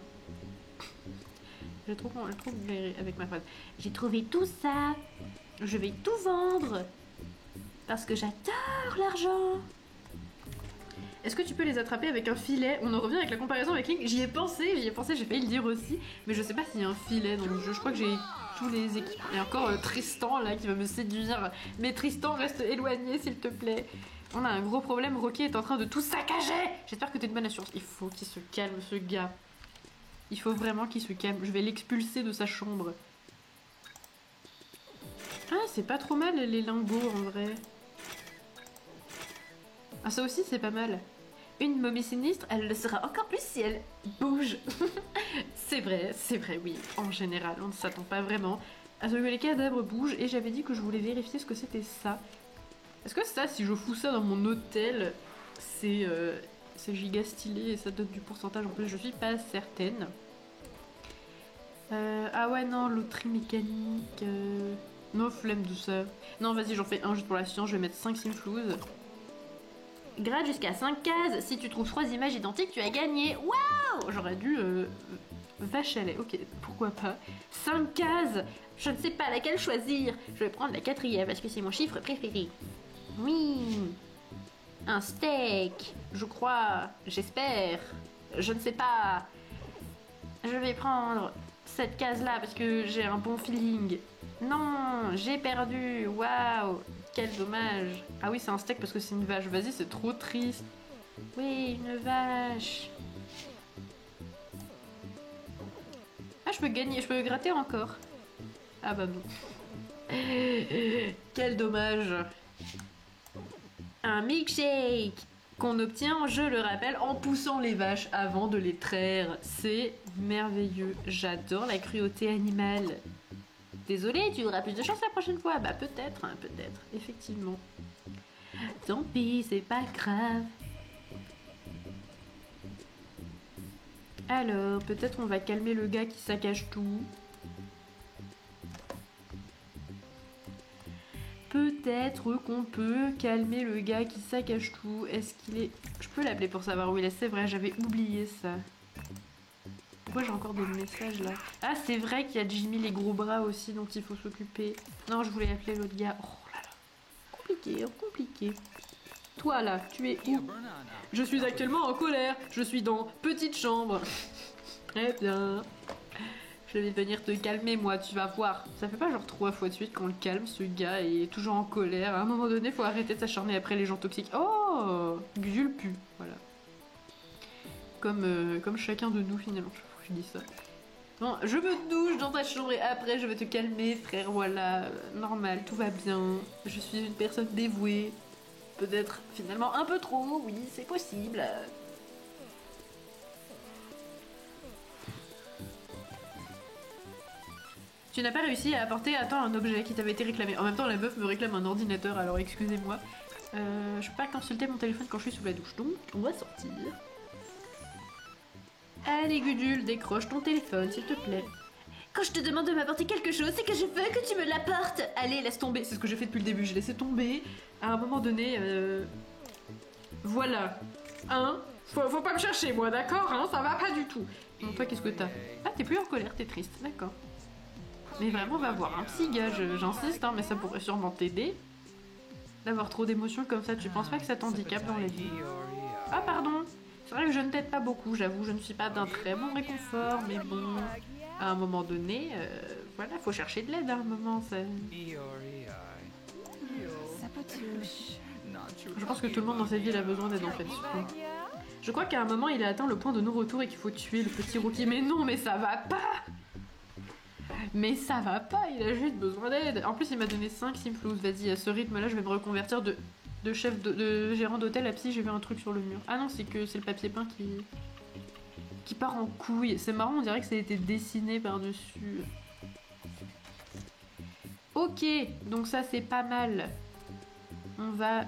J'ai trop galéré avec ma phrase. J'ai trouvé tout ça. Je vais tout vendre. Parce que j'adore l'argent. Est-ce que tu peux les attraper avec un filet? On en revient avec la comparaison avec Link. J'y ai pensé, j'ai failli le dire aussi. Mais je sais pas s'il y a un filet dans le jeu. Je crois que j'ai tous les équipements. Il y a encore Tristan là qui va me séduire. Mais Tristan, reste éloigné s'il te plaît. On a un gros problème, Rocky est en train de tout saccager. J'espère que t'es une bonne assurance. Il faut qu'il se calme, ce gars. Il faut vraiment qu'il se calme. Je vais l'expulser de sa chambre. Ah, c'est pas trop mal les lingots en vrai. Ah, ça aussi c'est pas mal. Une momie sinistre, elle le sera encore plus si elle bouge. C'est vrai, oui. En général, on ne s'attend pas vraiment à ce que les cadavres bougent. Et j'avais dit que je voulais vérifier ce que c'était ça. Est-ce que ça, si je fous ça dans mon hôtel, c'est giga stylé et ça donne du pourcentage en plus? Je suis pas certaine. Ah ouais, non, loterie mécanique. Non, flemme de ça. Non, vas-y, j'en fais un juste pour la science. Je vais mettre 5 simflouz. Grade jusqu'à 5 cases. Si tu trouves 3 images identiques, tu as gagné. Waouh! J'aurais dû... Vache à lait. Ok, pourquoi pas. 5 cases. Je ne sais pas laquelle choisir. Je vais prendre la 4e parce que c'est mon chiffre préféré. Oui, un steak, je crois, j'espère, je ne sais pas. Je vais prendre cette case-là parce que j'ai un bon feeling. Non, j'ai perdu, waouh, quel dommage. Ah oui, c'est un steak parce que c'est une vache, vas-y, c'est trop triste. Oui, une vache. Ah, je peux gagner, je peux gratter encore. Ah bah non. Quel dommage. Un milkshake qu'on obtient, je le rappelle, en poussant les vaches avant de les traire. C'est merveilleux. J'adore la cruauté animale. Désolé, tu auras plus de chance la prochaine fois. Bah peut-être, hein, peut-être, effectivement. Tant pis, c'est pas grave. Alors, peut-être on va calmer le gars qui saccage tout. Peut-être qu'on peut calmer le gars qui saccage tout. Est-ce qu'il est... Je peux l'appeler pour savoir où il est. C'est vrai, j'avais oublié ça. Pourquoi j'ai encore des messages là? Ah, c'est vrai qu'il y a Jimmy les gros bras aussi dont il faut s'occuper. Non, je voulais appeler l'autre gars. Oh là là. Compliqué, compliqué. Toi là, tu es où? Je suis actuellement en colère. Je suis dans petite chambre. Très bien. Je vais venir te calmer, moi, tu vas voir. Ça fait pas genre 3 fois de suite qu'on le calme, ce gars, et il est toujours en colère. À un moment donné, faut arrêter de s'acharner après les gens toxiques. Oh, Gul pue, voilà. Comme chacun de nous, finalement, je dis ça. Bon, je me douche dans ta chambre et après, je vais te calmer, frère, voilà. Normal, tout va bien. Je suis une personne dévouée. Peut-être, finalement, un peu trop, oui, c'est possible. Tu n'as pas réussi à apporter à temps un objet qui t'avait été réclamé. En même temps, la meuf me réclame un ordinateur, alors excusez-moi. Je peux pas consulter mon téléphone quand je suis sous la douche, donc on va sortir. Allez Gudule, décroche ton téléphone, s'il te plaît. Quand je te demande de m'apporter quelque chose, c'est que je veux que tu me l'apportes. Allez, laisse tomber, c'est ce que j'ai fait depuis le début, j'ai laissé tomber. À un moment donné, voilà. Hein? Faut pas me chercher, moi, d'accord? Hein? Ça va pas du tout. Bon, toi, qu'est-ce que t'as? Ah, t'es plus en colère, t'es triste, d'accord. Mais vraiment, va voir un psy, gars, j'insiste, hein, mais ça pourrait sûrement t'aider. D'avoir trop d'émotions comme ça, tu penses pas que ça t'handicape dans la vie? Ah, pardon. C'est vrai que je ne t'aide pas beaucoup, j'avoue, je ne suis pas d'un très bon réconfort, mais bon, à un moment donné, voilà, faut chercher de l'aide à un moment, ça... Je pense que tout le monde dans cette ville a besoin d'aide, en fait. Je crois qu'à un moment, il a atteint le point de non-retour et qu'il faut tuer le petit Rookie. Mais non, mais ça va pas! Mais ça va pas, il a juste besoin d'aide. En plus, il m'a donné 5 simflous. Vas-y, à ce rythme-là, je vais me reconvertir de chef de gérant d'hôtel à psy. J'ai vu un truc sur le mur. Ah non, c'est le papier peint qui part en couille. C'est marrant, on dirait que ça a été dessiné par-dessus. Ok, donc ça, c'est pas mal. On va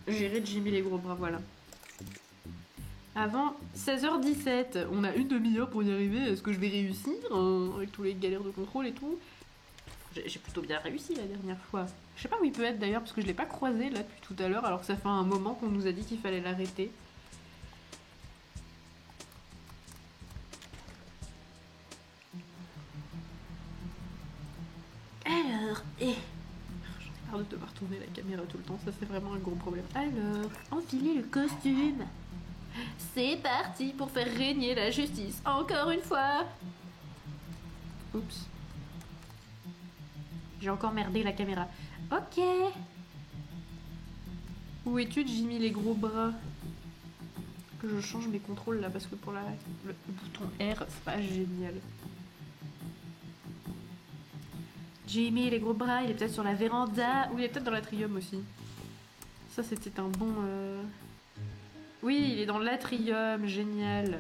gérer Jimmy les gros bras, voilà. Avant 16h17, on a une demi-heure pour y arriver. Est-ce que je vais réussir avec tous les galères de contrôle et tout? J'ai plutôt bien réussi la dernière fois. Je sais pas où il peut être d'ailleurs parce que je l'ai pas croisé là depuis tout à l'heure alors que ça fait un moment qu'on nous a dit qu'il fallait l'arrêter. Alors, j'en ai marre de devoir tourner la caméra tout le temps, ça c'est vraiment un gros problème. Alors, enfilez le costume. C'est parti pour faire régner la justice, encore une fois. Oups. J'ai encore merdé la caméra. Ok. Où es-tu, Jimmy, les gros bras? Que je change mes contrôles là, parce que pour le bouton R, c'est pas génial. Jimmy, les gros bras, il est peut-être sur la véranda, ou il est peut-être dans l'atrium aussi. Ça, c'était un bon... Oui, il est dans l'atrium, génial.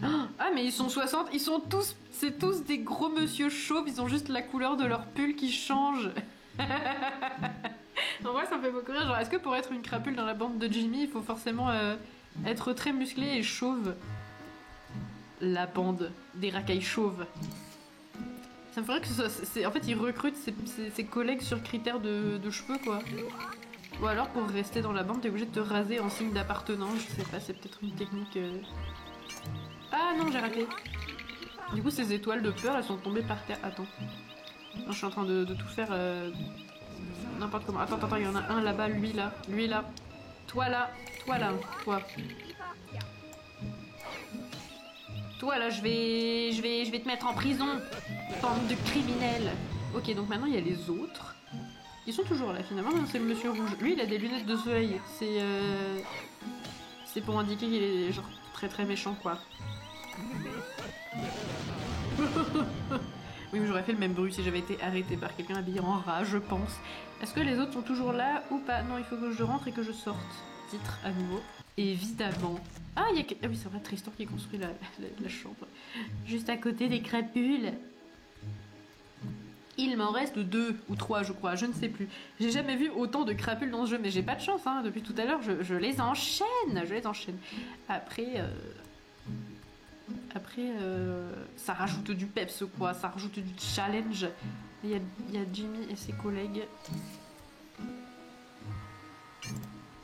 Ah, mais ils sont 60, ils sont tous... C'est tous des gros monsieur chauves, ils ont juste la couleur de leur pull qui change. En vrai, ça me fait beaucoup rire. Genre, est-ce que pour être une crapule dans la bande de Jimmy, il faut forcément être très musclé et chauve? La bande des racailles chauves. Ça me ferait que en fait, ils recrutent ses collègues sur critères de cheveux, quoi. Ou alors, pour rester dans la bande, t'es obligé de te raser en signe d'appartenance. Je sais pas, c'est peut-être une technique... Ah non, j'ai raté. Du coup, ces étoiles de peur, elles sont tombées par terre. Attends. Non, je suis en train de tout faire n'importe comment. Attends, il y en a un là-bas, lui là. Toi là, toi. Toi là, je vais te mettre en prison, bande de criminels. Ok, donc maintenant il y a les autres. Ils sont toujours là finalement, c'est le monsieur rouge. Lui, il a des lunettes de soleil. C'est pour indiquer qu'il est genre très très méchant, quoi. Oui, mais j'aurais fait le même bruit si j'avais été arrêtée par quelqu'un habillé en rat, je pense. Est-ce que les autres sont toujours là ou pas? Non, il faut que je rentre et que je sorte. Titre à nouveau. évidemment. Ah, ah oui, c'est vrai, Tristan qui construit la chambre. Juste à côté des crapules. Il m'en reste 2 ou 3, je crois, je ne sais plus. J'ai jamais vu autant de crapules dans ce jeu, mais j'ai pas de chance, hein. Depuis tout à l'heure, je les enchaîne. Je les enchaîne. Après, ça rajoute du peps, quoi. Ça rajoute du challenge. Il y a Jimmy et ses collègues.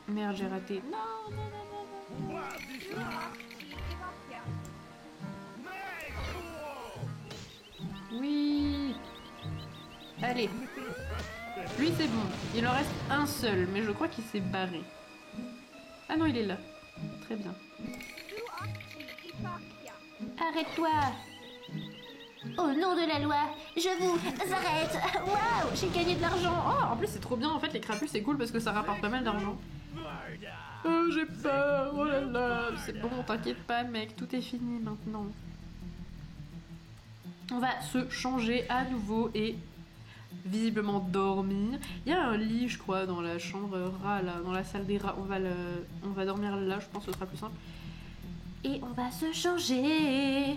Merde, j'ai raté. Non, non, non, non, non. Oui. Allez. Lui, c'est bon. Il en reste un seul, mais je crois qu'il s'est barré. Ah non, il est là. Très bien. Arrête-toi. Au nom de la loi, je vous arrête. Waouh, j'ai gagné de l'argent. Oh, en plus, c'est trop bien. En fait, les crapules, c'est cool parce que ça rapporte pas mal d'argent. Oh, j'ai peur. Oh là là. C'est bon, t'inquiète pas, mec. Tout est fini maintenant. On va se changer à nouveau et visiblement dormir. Il y a un lit, je crois, dans la chambre rat, là, dans la salle des rats. On va dormir là, je pense que ce sera plus simple. Et on va se changer.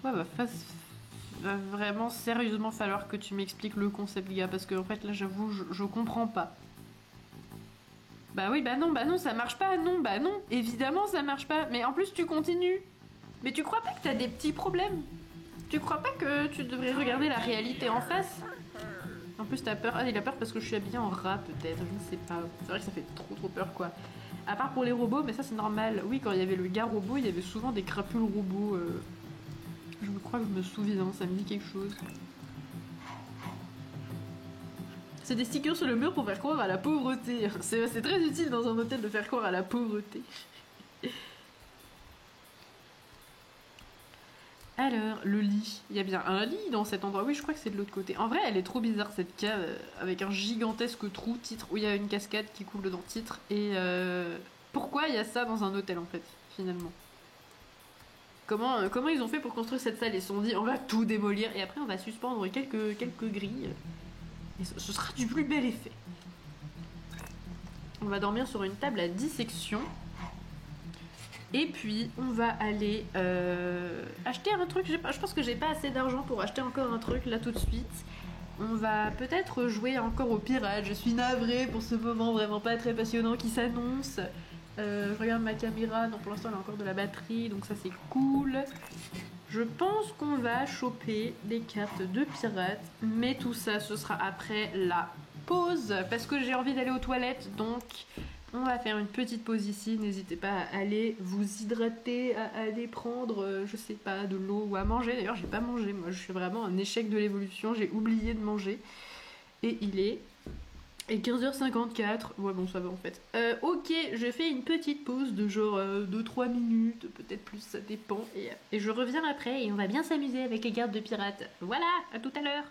Toi, va vraiment sérieusement falloir que tu m'expliques le concept, gars, parce que en fait, là, j'avoue, je comprends pas. Bah oui, bah non, ça marche pas, non, bah non, évidemment ça marche pas, mais en plus tu continues. Mais tu crois pas que t'as des petits problèmes? Tu crois pas que tu devrais regarder la réalité en face? En plus t'as peur, ah il a peur parce que je suis habillée en rat peut-être, je ne sais pas. C'est vrai que ça fait trop peur quoi. À part pour les robots, mais ça c'est normal. Oui, quand il y avait le gars robot, il y avait souvent des crapules robots. Je crois que je me souviens, ça me dit quelque chose. C'est des stickers sur le mur pour faire croire à la pauvreté. C'est très utile dans un hôtel de faire croire à la pauvreté. Alors, le lit. Il y a bien un lit dans cet endroit. Oui, je crois que c'est de l'autre côté. En vrai, elle est trop bizarre cette cave avec un gigantesque trou, titre, où il y a une cascade qui coule dedans, titre. Et pourquoi il y a ça dans un hôtel en fait, finalement? Comment ils ont fait pour construire cette salle? Ils se sont dit on va tout démolir et après on va suspendre quelques grilles. Et ce sera du plus bel effet. On va dormir sur une table à dissection. Et puis, on va aller acheter un truc. Je pense que j'ai pas assez d'argent pour acheter encore un truc là tout de suite. On va peut-être jouer encore au pirate. Je suis navrée pour ce moment vraiment pas très passionnant qui s'annonce. Je regarde ma caméra. Non, pour l'instant, elle a encore de la batterie, donc ça c'est cool. Je pense qu'on va choper des cartes de pirates, mais tout ça, ce sera après la pause, parce que j'ai envie d'aller aux toilettes, donc on va faire une petite pause ici. N'hésitez pas à aller vous hydrater, à aller prendre, je sais pas, de l'eau ou à manger. D'ailleurs, j'ai pas mangé, moi je suis vraiment un échec de l'évolution, j'ai oublié de manger. Et il est 15h54, ouais bon ça va en fait. Ok, je fais une petite pause de genre 2-3 minutes, peut-être plus, ça dépend. Et je reviens après et on va bien s'amuser avec les gardes de pirates. Voilà, à tout à l'heure.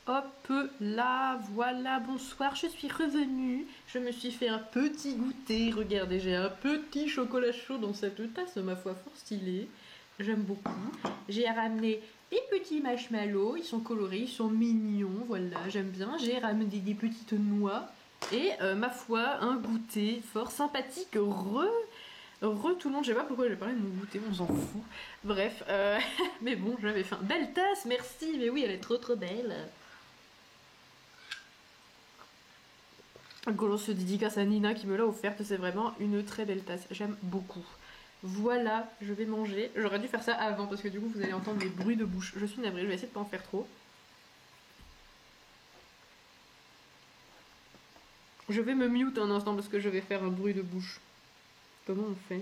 Hop là, voilà, bonsoir, je suis revenue. Je me suis fait un petit goûter. Regardez, j'ai un petit chocolat chaud dans cette tasse, ma foi, fort stylé. J'aime beaucoup. J'ai ramené des petits marshmallows, ils sont colorés, ils sont mignons, voilà, j'aime bien. J'ai ramené des petites noix et, ma foi, un goûter fort sympathique. Tout le monde, je sais pas pourquoi j'ai parlé de mon goûter, on s'en fout. Bref, mais bon, j'avais faim. Belle tasse, merci, mais oui, elle est trop belle. Un grosse dédicace à Nina qui me l'a offerte, c'est vraiment une très belle tasse, j'aime beaucoup. Voilà, je vais manger. J'aurais dû faire ça avant parce que du coup vous allez entendre des bruits de bouche. Je suis navrée, je vais essayer de pas en faire trop. Je vais me mute un instant parce que je vais faire un bruit de bouche. Comment on fait?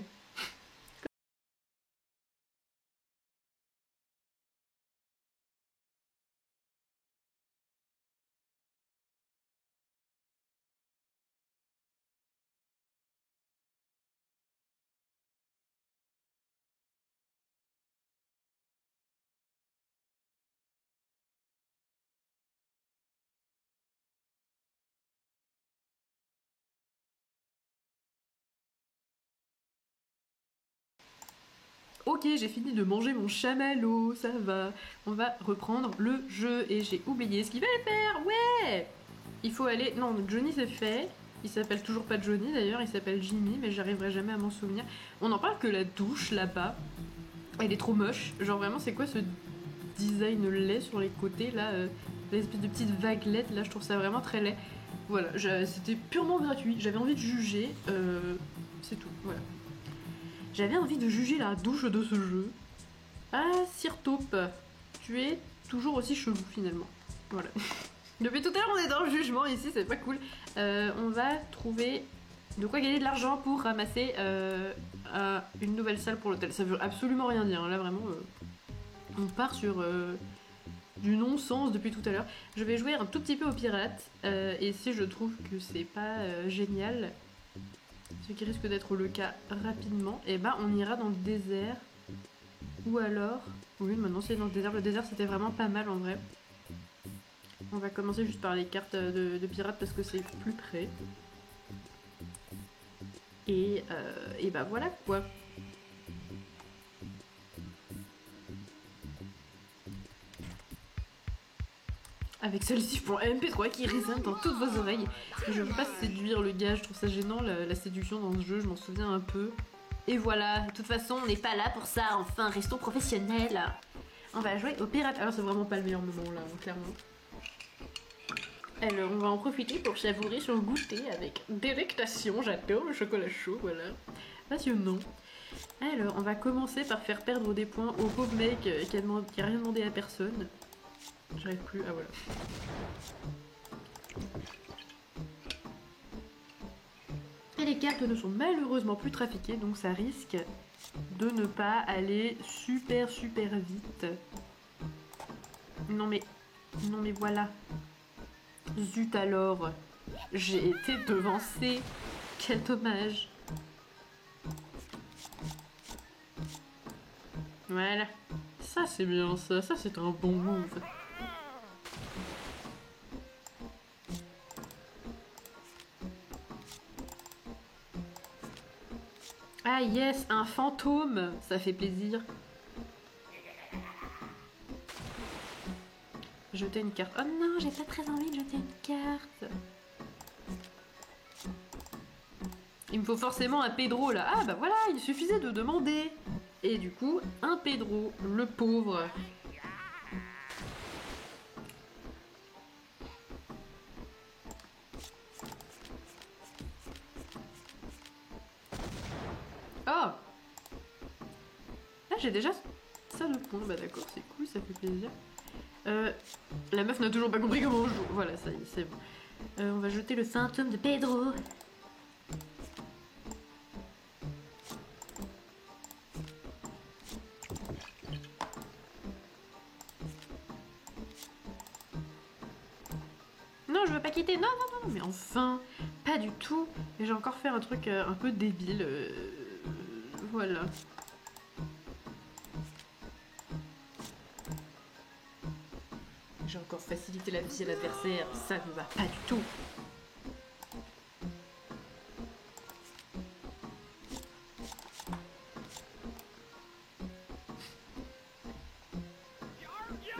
Ok, j'ai fini de manger mon chamallow, ça va. On va reprendre le jeu et j'ai oublié ce qu'il fallait faire. Ouais, il faut aller... Non, Johnny c'est fait. Il s'appelle toujours pas Johnny d'ailleurs, il s'appelle Jimmy, mais j'arriverai jamais à m'en souvenir. On en parle que la douche là-bas, elle est trop moche. Genre vraiment, c'est quoi ce design laid sur les côtés là, l'espèce de petites vaguelettes là, je trouve ça vraiment très laid. Voilà, c'était purement gratuit. J'avais envie de juger, c'est tout. Voilà. J'avais envie de juger la douche de ce jeu. Ah, Sirtaupe, tu es toujours aussi chelou finalement. Voilà. Depuis tout à l'heure, on est dans le jugement ici, c'est pas cool. On va trouver de quoi gagner de l'argent pour ramasser une nouvelle salle pour l'hôtel. Ça veut absolument rien dire, hein. Là vraiment, on part sur du non-sens depuis tout à l'heure. Je vais jouer un tout petit peu aux pirates, et si je trouve que c'est pas génial, ce qui risque d'être le cas rapidement, et bah on ira dans le désert. Ou alors... Oui, maintenant c'est dans le désert. Le désert c'était vraiment pas mal en vrai. On va commencer juste par les cartes de pirates parce que c'est plus près. Et bah voilà quoi. Avec celle-ci pour MP3 qui résonne dans toutes vos oreilles. Je veux pas séduire le gars, je trouve ça gênant la séduction dans ce jeu, je m'en souviens un peu. Et voilà, de toute façon on n'est pas là pour ça, enfin restons professionnels. On va jouer aux pirates. Alors c'est vraiment pas le meilleur moment là, clairement. Alors on va en profiter pour savourer son goûter avec délectation, j'adore le chocolat chaud, voilà. Passionnant. Alors on va commencer par faire perdre des points au pauvre mec qui a rien demandé à personne. J'arrive plus, ah voilà. Et les cartes ne sont malheureusement plus trafiquées, donc ça risque de ne pas aller super vite. Non mais voilà. Zut alors, j'ai été devancée. Quel dommage. Voilà. Ça c'est bien ça c'est un bon move. Ah yes, un fantôme, ça fait plaisir. Jeter une carte. Oh non, j'ai pas très envie de jeter une carte. Il me faut forcément un Pedro là. Ah bah voilà, il suffisait de demander. Et du coup, un Pedro, le pauvre. Oh! Ah, j'ai déjà ça de points. Bah d'accord, c'est cool, ça fait plaisir. La meuf n'a toujours pas compris comment on joue. Voilà, ça y est, c'est bon. On va jeter le fantôme de Pedro. Non, je veux pas quitter. Non, mais enfin, pas du tout. Et j'ai encore fait un truc un peu débile. Voilà. j'ai encore facilité la vie à l'adversaire. Ça ne va pas du tout.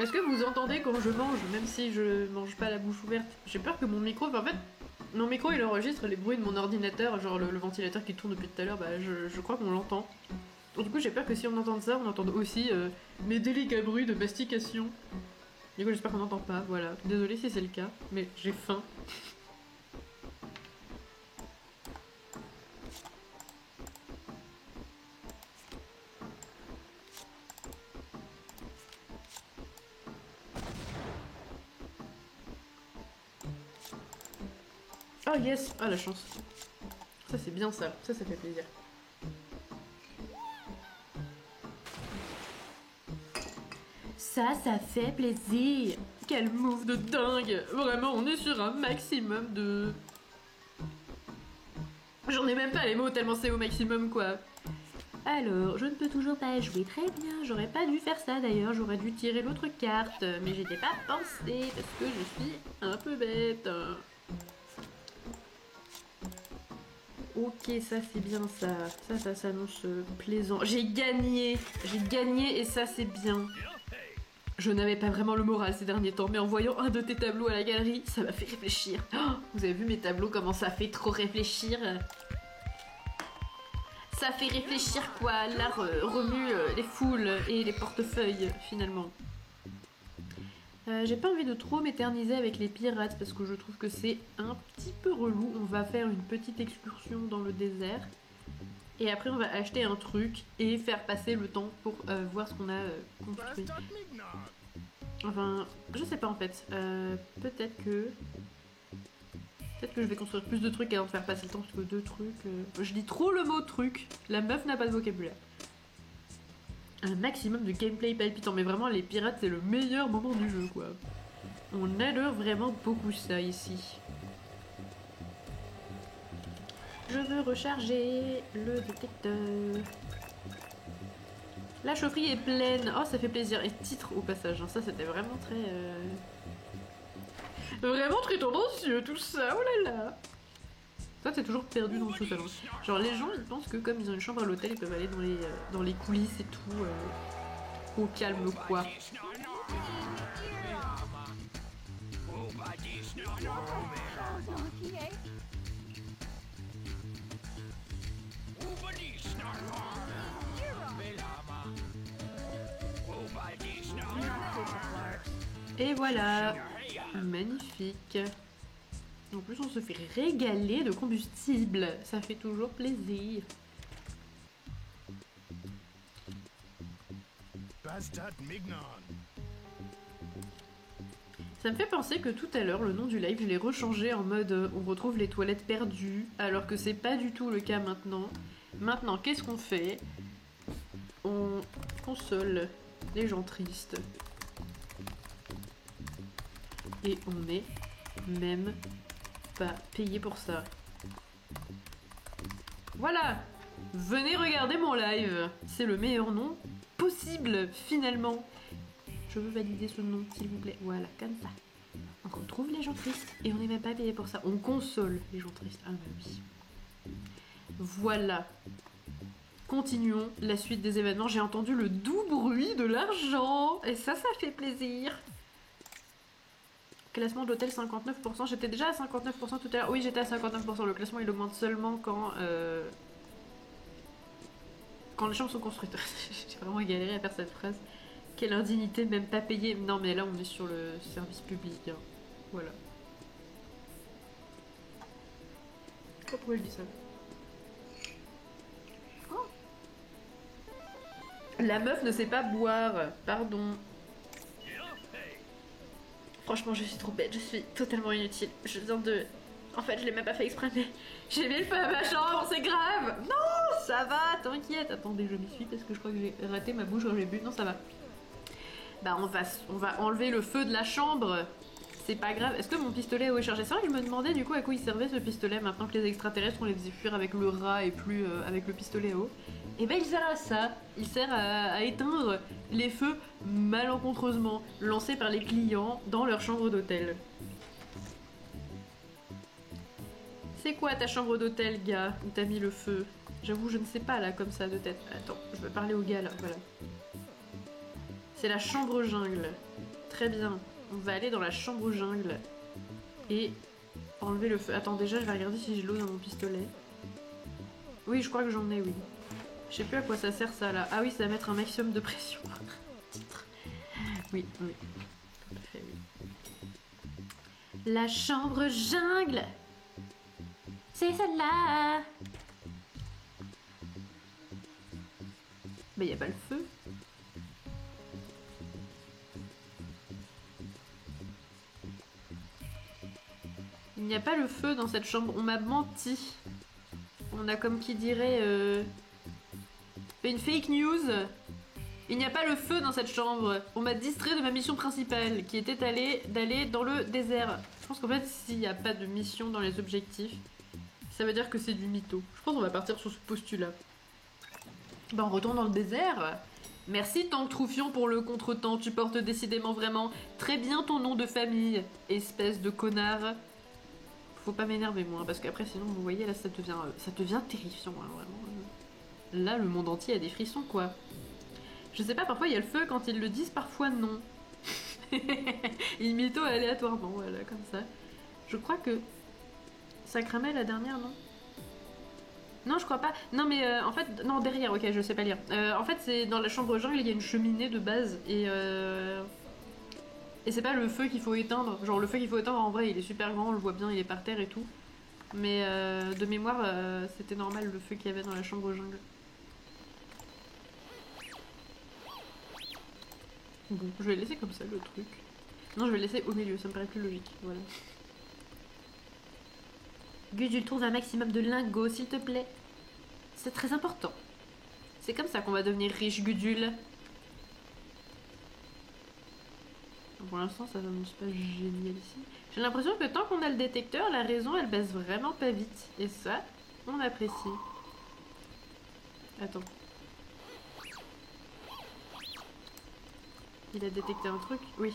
Est-ce que vous entendez quand je mange, même si je mange pas la bouche ouverte? J'ai peur que mon micro... En fait, mon micro il enregistre les bruits de mon ordinateur, genre le ventilateur qui tourne depuis tout à l'heure, bah je crois qu'on l'entend. Du coup j'ai peur que si on entend ça, on entende aussi mes délicats bruits de mastication. Du coup j'espère qu'on n'entend pas, voilà. Désolée si c'est le cas, mais j'ai faim. Oh yes! Ah la chance. Ça c'est bien ça fait plaisir. Ça fait plaisir! Quel move de dingue! Vraiment, on est sur un maximum de... J'en ai même pas les mots tellement c'est au maximum quoi. Alors, je ne peux toujours pas jouer très bien, j'aurais pas dû faire ça d'ailleurs, j'aurais dû tirer l'autre carte, mais j'étais pas pensé parce que je suis un peu bête. Ok, ça c'est bien ça. Ça s'annonce plaisant. J'ai gagné et ça c'est bien. Je n'avais pas vraiment le moral ces derniers temps, mais en voyant un de tes tableaux à la galerie, ça m'a fait réfléchir. Oh, vous avez vu mes tableaux, comment ça fait trop réfléchir? Ça fait réfléchir quoi? L'art remue les foules et les portefeuilles finalement. J'ai pas envie de trop m'éterniser avec les pirates parce que je trouve que c'est un petit peu relou. On va faire une petite excursion dans le désert et après on va acheter un truc et faire passer le temps pour voir ce qu'on a construit. Enfin, je sais pas en fait. Peut-être que je vais construire plus de trucs avant de faire passer le temps parce que deux trucs... Je dis trop le mot truc. La meuf n'a pas de vocabulaire. Un maximum de gameplay palpitant, mais vraiment les pirates c'est le meilleur moment du jeu quoi. On adore vraiment beaucoup ça ici. Je veux recharger le détecteur. La chaufferie est pleine. Oh ça fait plaisir. Et titre au passage, hein. Ça c'était vraiment très... Vraiment très tendancieux tout ça, oh là là. Ça c'est toujours perdu dans tout ça. Genre les gens ils pensent que comme ils ont une chambre à l'hôtel ils peuvent aller dans les coulisses et tout au calme quoi. Et voilà, magnifique. En plus, on se fait régaler de combustible. Ça fait toujours plaisir. Ça me fait penser que tout à l'heure, le nom du live, je l'ai rechangé en mode on retrouve les toilettes perdues, alors que c'est pas du tout le cas maintenant. Maintenant, qu'est-ce qu'on fait? On console les gens tristes. Et on n'est même pas payé pour ça. Voilà! Venez regarder mon live! C'est le meilleur nom possible, finalement. Je veux valider ce nom, s'il vous plaît. Voilà, comme ça. On retrouve les gens tristes et on n'est même pas payé pour ça. On console les gens tristes. Ah bah oui. Voilà. Continuons la suite des événements. J'ai entendu le doux bruit de l'argent. Et ça fait plaisir. Classement de l'hôtel 59%. J'étais déjà à 59% tout à l'heure. Oui, j'étais à 59%. Le classement, il augmente seulement quand les chambres sont construites. J'ai vraiment galéré à faire cette phrase. Quelle indignité, même pas payée. Non, mais là, on est sur le service public. Hein. Voilà. Pourquoi elle dit ça? Oh. La meuf ne sait pas boire. Pardon. Franchement, je suis trop bête. Je suis totalement inutile. Je viens de... En fait, je l'ai même pas fait exprès, mais j'ai mis le feu à ma chambre, c'est grave. Non, ça va, t'inquiète. Attendez, je m'y suis parce que je crois que j'ai raté ma bouche quand j'ai bu. Non, ça va. Bah, on va enlever le feu de la chambre. C'est pas grave. Est-ce que mon pistolet est chargé? C'est vrai que je me demandais du coup à quoi il servait ce pistolet maintenant que les extraterrestres on les faisait fuir avec le rat et plus avec le pistolet à eau. Et ben il sert à ça. Il sert à éteindre les feux malencontreusement lancés par les clients dans leur chambre d'hôtel. C'est quoi ta chambre d'hôtel, gars, où t'as mis le feu? J'avoue, je ne sais pas là, comme ça, de tête. Attends, je vais parler au gars là, voilà. C'est la chambre jungle. Très bien. On va aller dans la chambre jungle. Et enlever le feu. Attends, déjà, je vais regarder si j'ai l'eau dans mon pistolet. Oui, je crois que j'en ai, oui. Je sais plus à quoi ça sert ça là. Ah oui, ça va mettre un maximum de pression. Titre. Oui, oui. Tout à fait, oui. La chambre jungle. C'est celle-là. Mais y a pas le feu. Il n'y a pas le feu dans cette chambre. On m'a menti. On a comme qui dirait fait une fake news. Il n'y a pas le feu dans cette chambre. On m'a distrait de ma mission principale, qui était d'aller dans le désert. Je pense qu'en fait, s'il n'y a pas de mission dans les objectifs, ça veut dire que c'est du mytho. Je pense qu'on va partir sur ce postulat. Ben, on retourne dans le désert. Merci Tank Troufion pour le contretemps. Tu portes décidément vraiment très bien ton nom de famille, espèce de connard. Faut pas m'énerver moi, parce qu'après sinon vous voyez là ça devient terrifiant hein, vraiment. Là le monde entier a des frissons quoi. Je sais pas, parfois il y a le feu quand ils le disent, parfois non. Il mytho aléatoirement, voilà comme ça. Je crois que ça cramait la dernière, non? Non je crois pas. Non mais en fait, non derrière, ok je sais pas lire. En fait c'est dans la chambre jungle, il y a une cheminée de base et c'est pas le feu qu'il faut éteindre. Genre le feu qu'il faut éteindre en vrai il est super grand, on le voit bien, il est par terre et tout. Mais de mémoire c'était normal le feu qu'il y avait dans la chambre jungle. Bon, je vais laisser comme ça le truc. Non je vais le laisser au milieu, ça me paraît plus logique. Voilà. Gudule, trouve un maximum de lingots s'il te plaît. C'est très important. C'est comme ça qu'on va devenir riche, Gudule. Pour l'instant, ça s'annonce pas génial ici. J'ai l'impression que tant qu'on a le détecteur, la raison, elle baisse vraiment pas vite. Et ça, on apprécie. Attends. Il a détecté un truc? Oui.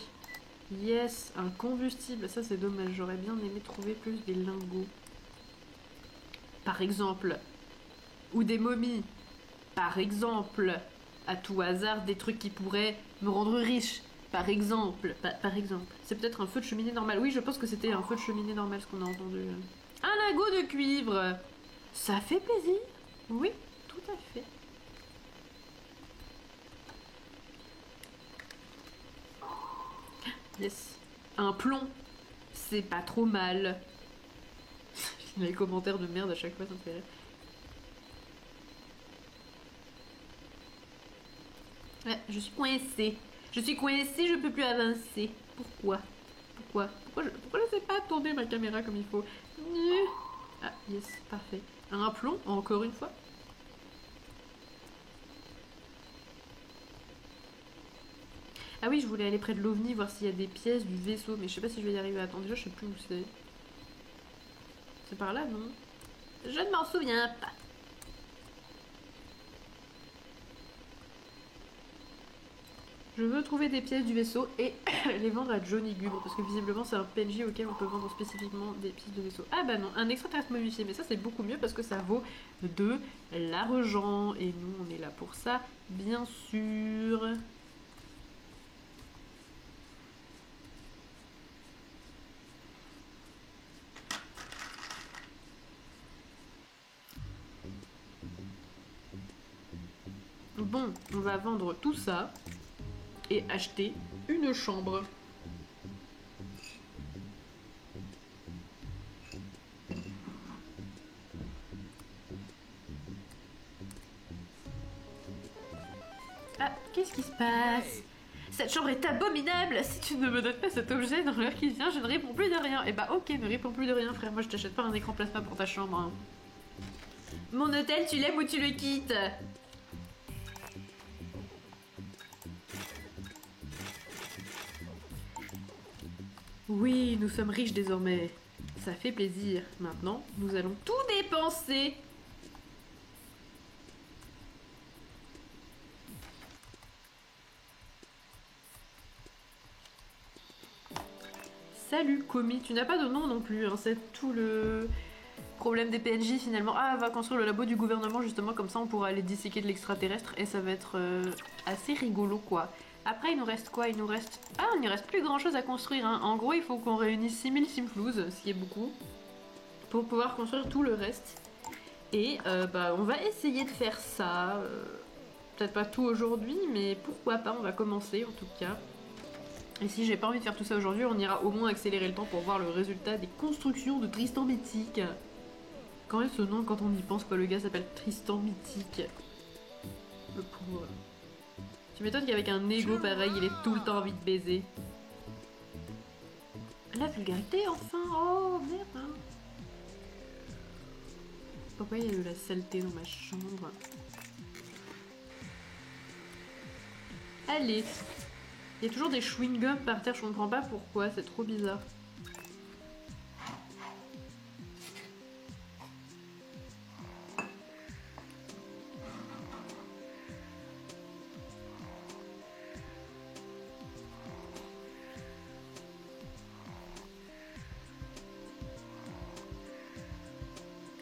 Yes, un combustible. Ça, c'est dommage. J'aurais bien aimé trouver plus des lingots. Par exemple. Ou des momies. Par exemple. À tout hasard, des trucs qui pourraient me rendre riche. Par exemple, par exemple. C'est peut-être un feu de cheminée normal. Oui, je pense que c'était un feu de cheminée normal ce qu'on a entendu. Un lingot de cuivre. Ça fait plaisir. Oui, tout à fait. Yes. Un plomb. C'est pas trop mal. Les commentaires de merde à chaque fois, ça me fait rire. Ouais, je suis coincée. Je suis coincée, je peux plus avancer. Pourquoi? Pourquoi je sais pas tourner ma caméra comme il faut? Ah, yes, parfait. Un plomb, encore une fois. Ah oui, je voulais aller près de l'OVNI, voir s'il y a des pièces du vaisseau, mais je sais pas si je vais y arriver. Attends, déjà, je sais plus où c'est. C'est par là, non? Je ne m'en souviens pas. Je veux trouver des pièces du vaisseau et les vendre à Johnny Gubre, parce que visiblement c'est un PNJ auquel on peut vendre spécifiquement des pièces de vaisseau. Ah bah non, un extraterrestre momifié, mais ça c'est beaucoup mieux parce que ça vaut de l'argent, et nous on est là pour ça, bien sûr. Bon, on va vendre tout ça et acheter une chambre. Ah, qu'est-ce qui se passe? Cette chambre est abominable! Si tu ne me donnes pas cet objet dans l'heure qui vient, je ne réponds plus de rien. Et bah ok, ne réponds plus de rien frère, moi je t'achète pas un écran plasma pour ta chambre. Hein. Mon hôtel, tu l'aimes ou tu le quittes? Oui, nous sommes riches désormais. Ça fait plaisir. Maintenant, nous allons tout dépenser. Salut Komi, tu n'as pas de nom non plus, hein. C'est tout le problème des PNJ finalement. Ah, va construire le labo du gouvernement justement, comme ça on pourra aller disséquer de l'extraterrestre et ça va être assez rigolo quoi. Après il nous reste quoi? Il nous reste... Ah, il ne reste plus grand chose à construire, hein. En gros il faut qu'on réunisse 6000 simflouz, ce qui est beaucoup, pour pouvoir construire tout le reste. Et bah on va essayer de faire ça, peut-être pas tout aujourd'hui, mais pourquoi pas, on va commencer en tout cas. Et si j'ai pas envie de faire tout ça aujourd'hui, on ira au moins accélérer le temps pour voir le résultat des constructions de Tristan Mythique. Quand même ce nom, quand on y pense, quoi, le gars s'appelle Tristan Mythique. Le pauvre. Tu m'étonnes qu'avec un ego pareil, il ait tout le temps envie de baiser. La vulgarité, enfin. Oh, merde, hein. Pourquoi il y a de la saleté dans ma chambre? Allez. Il y a toujours des chewing-gums par terre, je comprends pas pourquoi, c'est trop bizarre.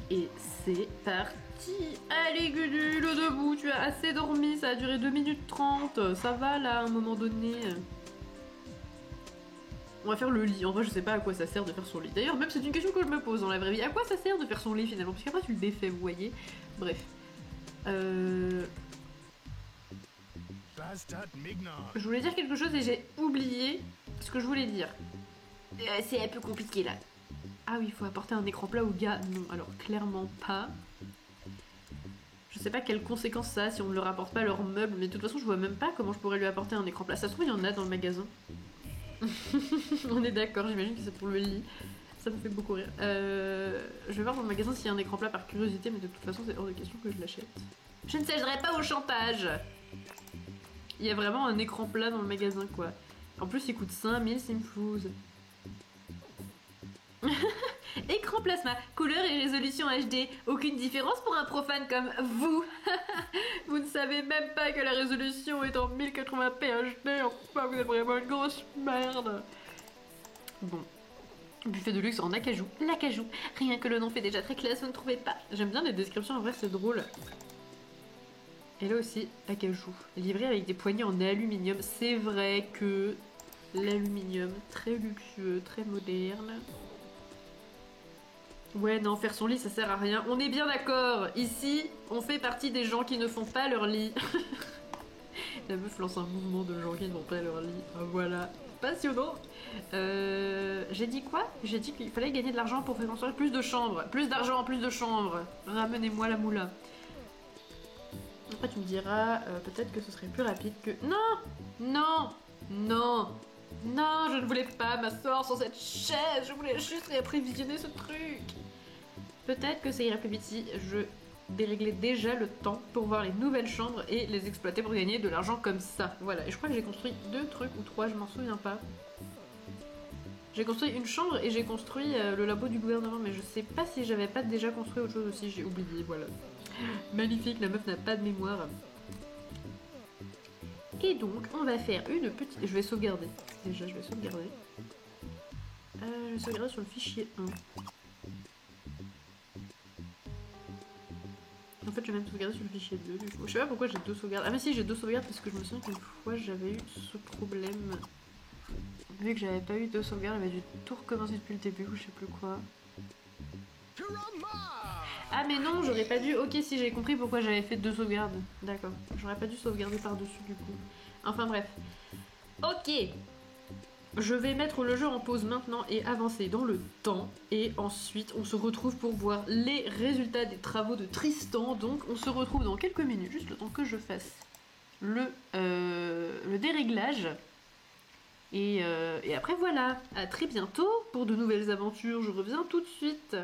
Et c'est parti. Allez Gudule, debout, tu as assez dormi, ça a duré 2 minutes 30, ça va là à un moment donné. On va faire le lit, en vrai je sais pas à quoi ça sert de faire son lit. D'ailleurs même c'est une question que je me pose dans la vraie vie, à quoi ça sert de faire son lit finalement? Parce qu'après tu le défais, vous voyez. Bref. Je voulais dire quelque chose et j'ai oublié ce que je voulais dire. C'est un peu compliqué là. Ah oui, il faut apporter un écran plat au gars. Non, alors clairement pas. Je sais pas quelles conséquences ça a si on ne leur apporte pas leur meuble, mais de toute façon je vois même pas comment je pourrais lui apporter un écran plat. Ça se trouve il y en a dans le magasin. On est d'accord, j'imagine que c'est pour le lit. Ça me fait beaucoup rire. Je vais voir dans le magasin s'il y a un écran plat par curiosité, mais de toute façon c'est hors de question que je l'achète. Je ne céderai pas au chantage. Il y a vraiment un écran plat dans le magasin quoi. En plus il coûte 5000 simflouz. Écran plasma, couleur et résolution HD, aucune différence pour un profane comme vous. Vous ne savez même pas que la résolution est en 1080p HD, enfin vous êtes vraiment une grosse merde. Bon, buffet de luxe en acajou, l'acajou, rien que le nom fait déjà très classe, vous ne trouvez pas? J'aime bien les descriptions, en vrai c'est drôle. Et là aussi, acajou, livré avec des poignées en aluminium, c'est vrai que l'aluminium, très luxueux, très moderne. Ouais, non, faire son lit, ça sert à rien. On est bien d'accord. Ici, on fait partie des gens qui ne font pas leur lit. La meuf lance un mouvement de gens qui ne font pas leur lit. Voilà. Passionnant. J'ai dit quoi? J'ai dit qu'il fallait gagner de l'argent pour faire construire plus de chambres. Plus d'argent, plus de chambres. Ramenez-moi la moula. Après, tu me diras, peut-être que ce serait plus rapide que... Non! Non! Non! Non, je ne voulais pas m'asseoir sur cette chaise, je voulais juste réapprovisionner ce truc. Peut-être que ça irait plus vite si je déréglais déjà le temps pour voir les nouvelles chambres et les exploiter pour gagner de l'argent comme ça. Voilà, et je crois que j'ai construit 2 trucs ou 3, je m'en souviens pas. J'ai construit une chambre et j'ai construit le labo du gouvernement, mais je sais pas si j'avais pas déjà construit autre chose aussi, j'ai oublié, voilà. Magnifique, la meuf n'a pas de mémoire. Et donc, on va faire une petite... Je vais sauvegarder. Déjà, je vais sauvegarder. Je vais sauvegarder sur le fichier 1. En fait, je vais même sauvegarder sur le fichier 2. Du coup. Je sais pas pourquoi j'ai 2 sauvegardes. Ah mais si, j'ai 2 sauvegardes parce que je me souviens qu'une fois, j'avais eu ce problème. Vu que j'avais pas eu 2 sauvegardes, j'avais dû tout recommencer depuis le début ou je sais plus quoi. Ah mais non, j'aurais pas dû... Ok, si j'ai compris pourquoi j'avais fait 2 sauvegardes. D'accord. J'aurais pas dû sauvegarder par-dessus du coup. Enfin bref. Ok. Je vais mettre le jeu en pause maintenant et avancer dans le temps. Et ensuite, on se retrouve pour voir les résultats des travaux de Tristan. Donc on se retrouve dans quelques minutes, juste le temps que je fasse le déréglage. Et après voilà, à très bientôt pour de nouvelles aventures. Je reviens tout de suite.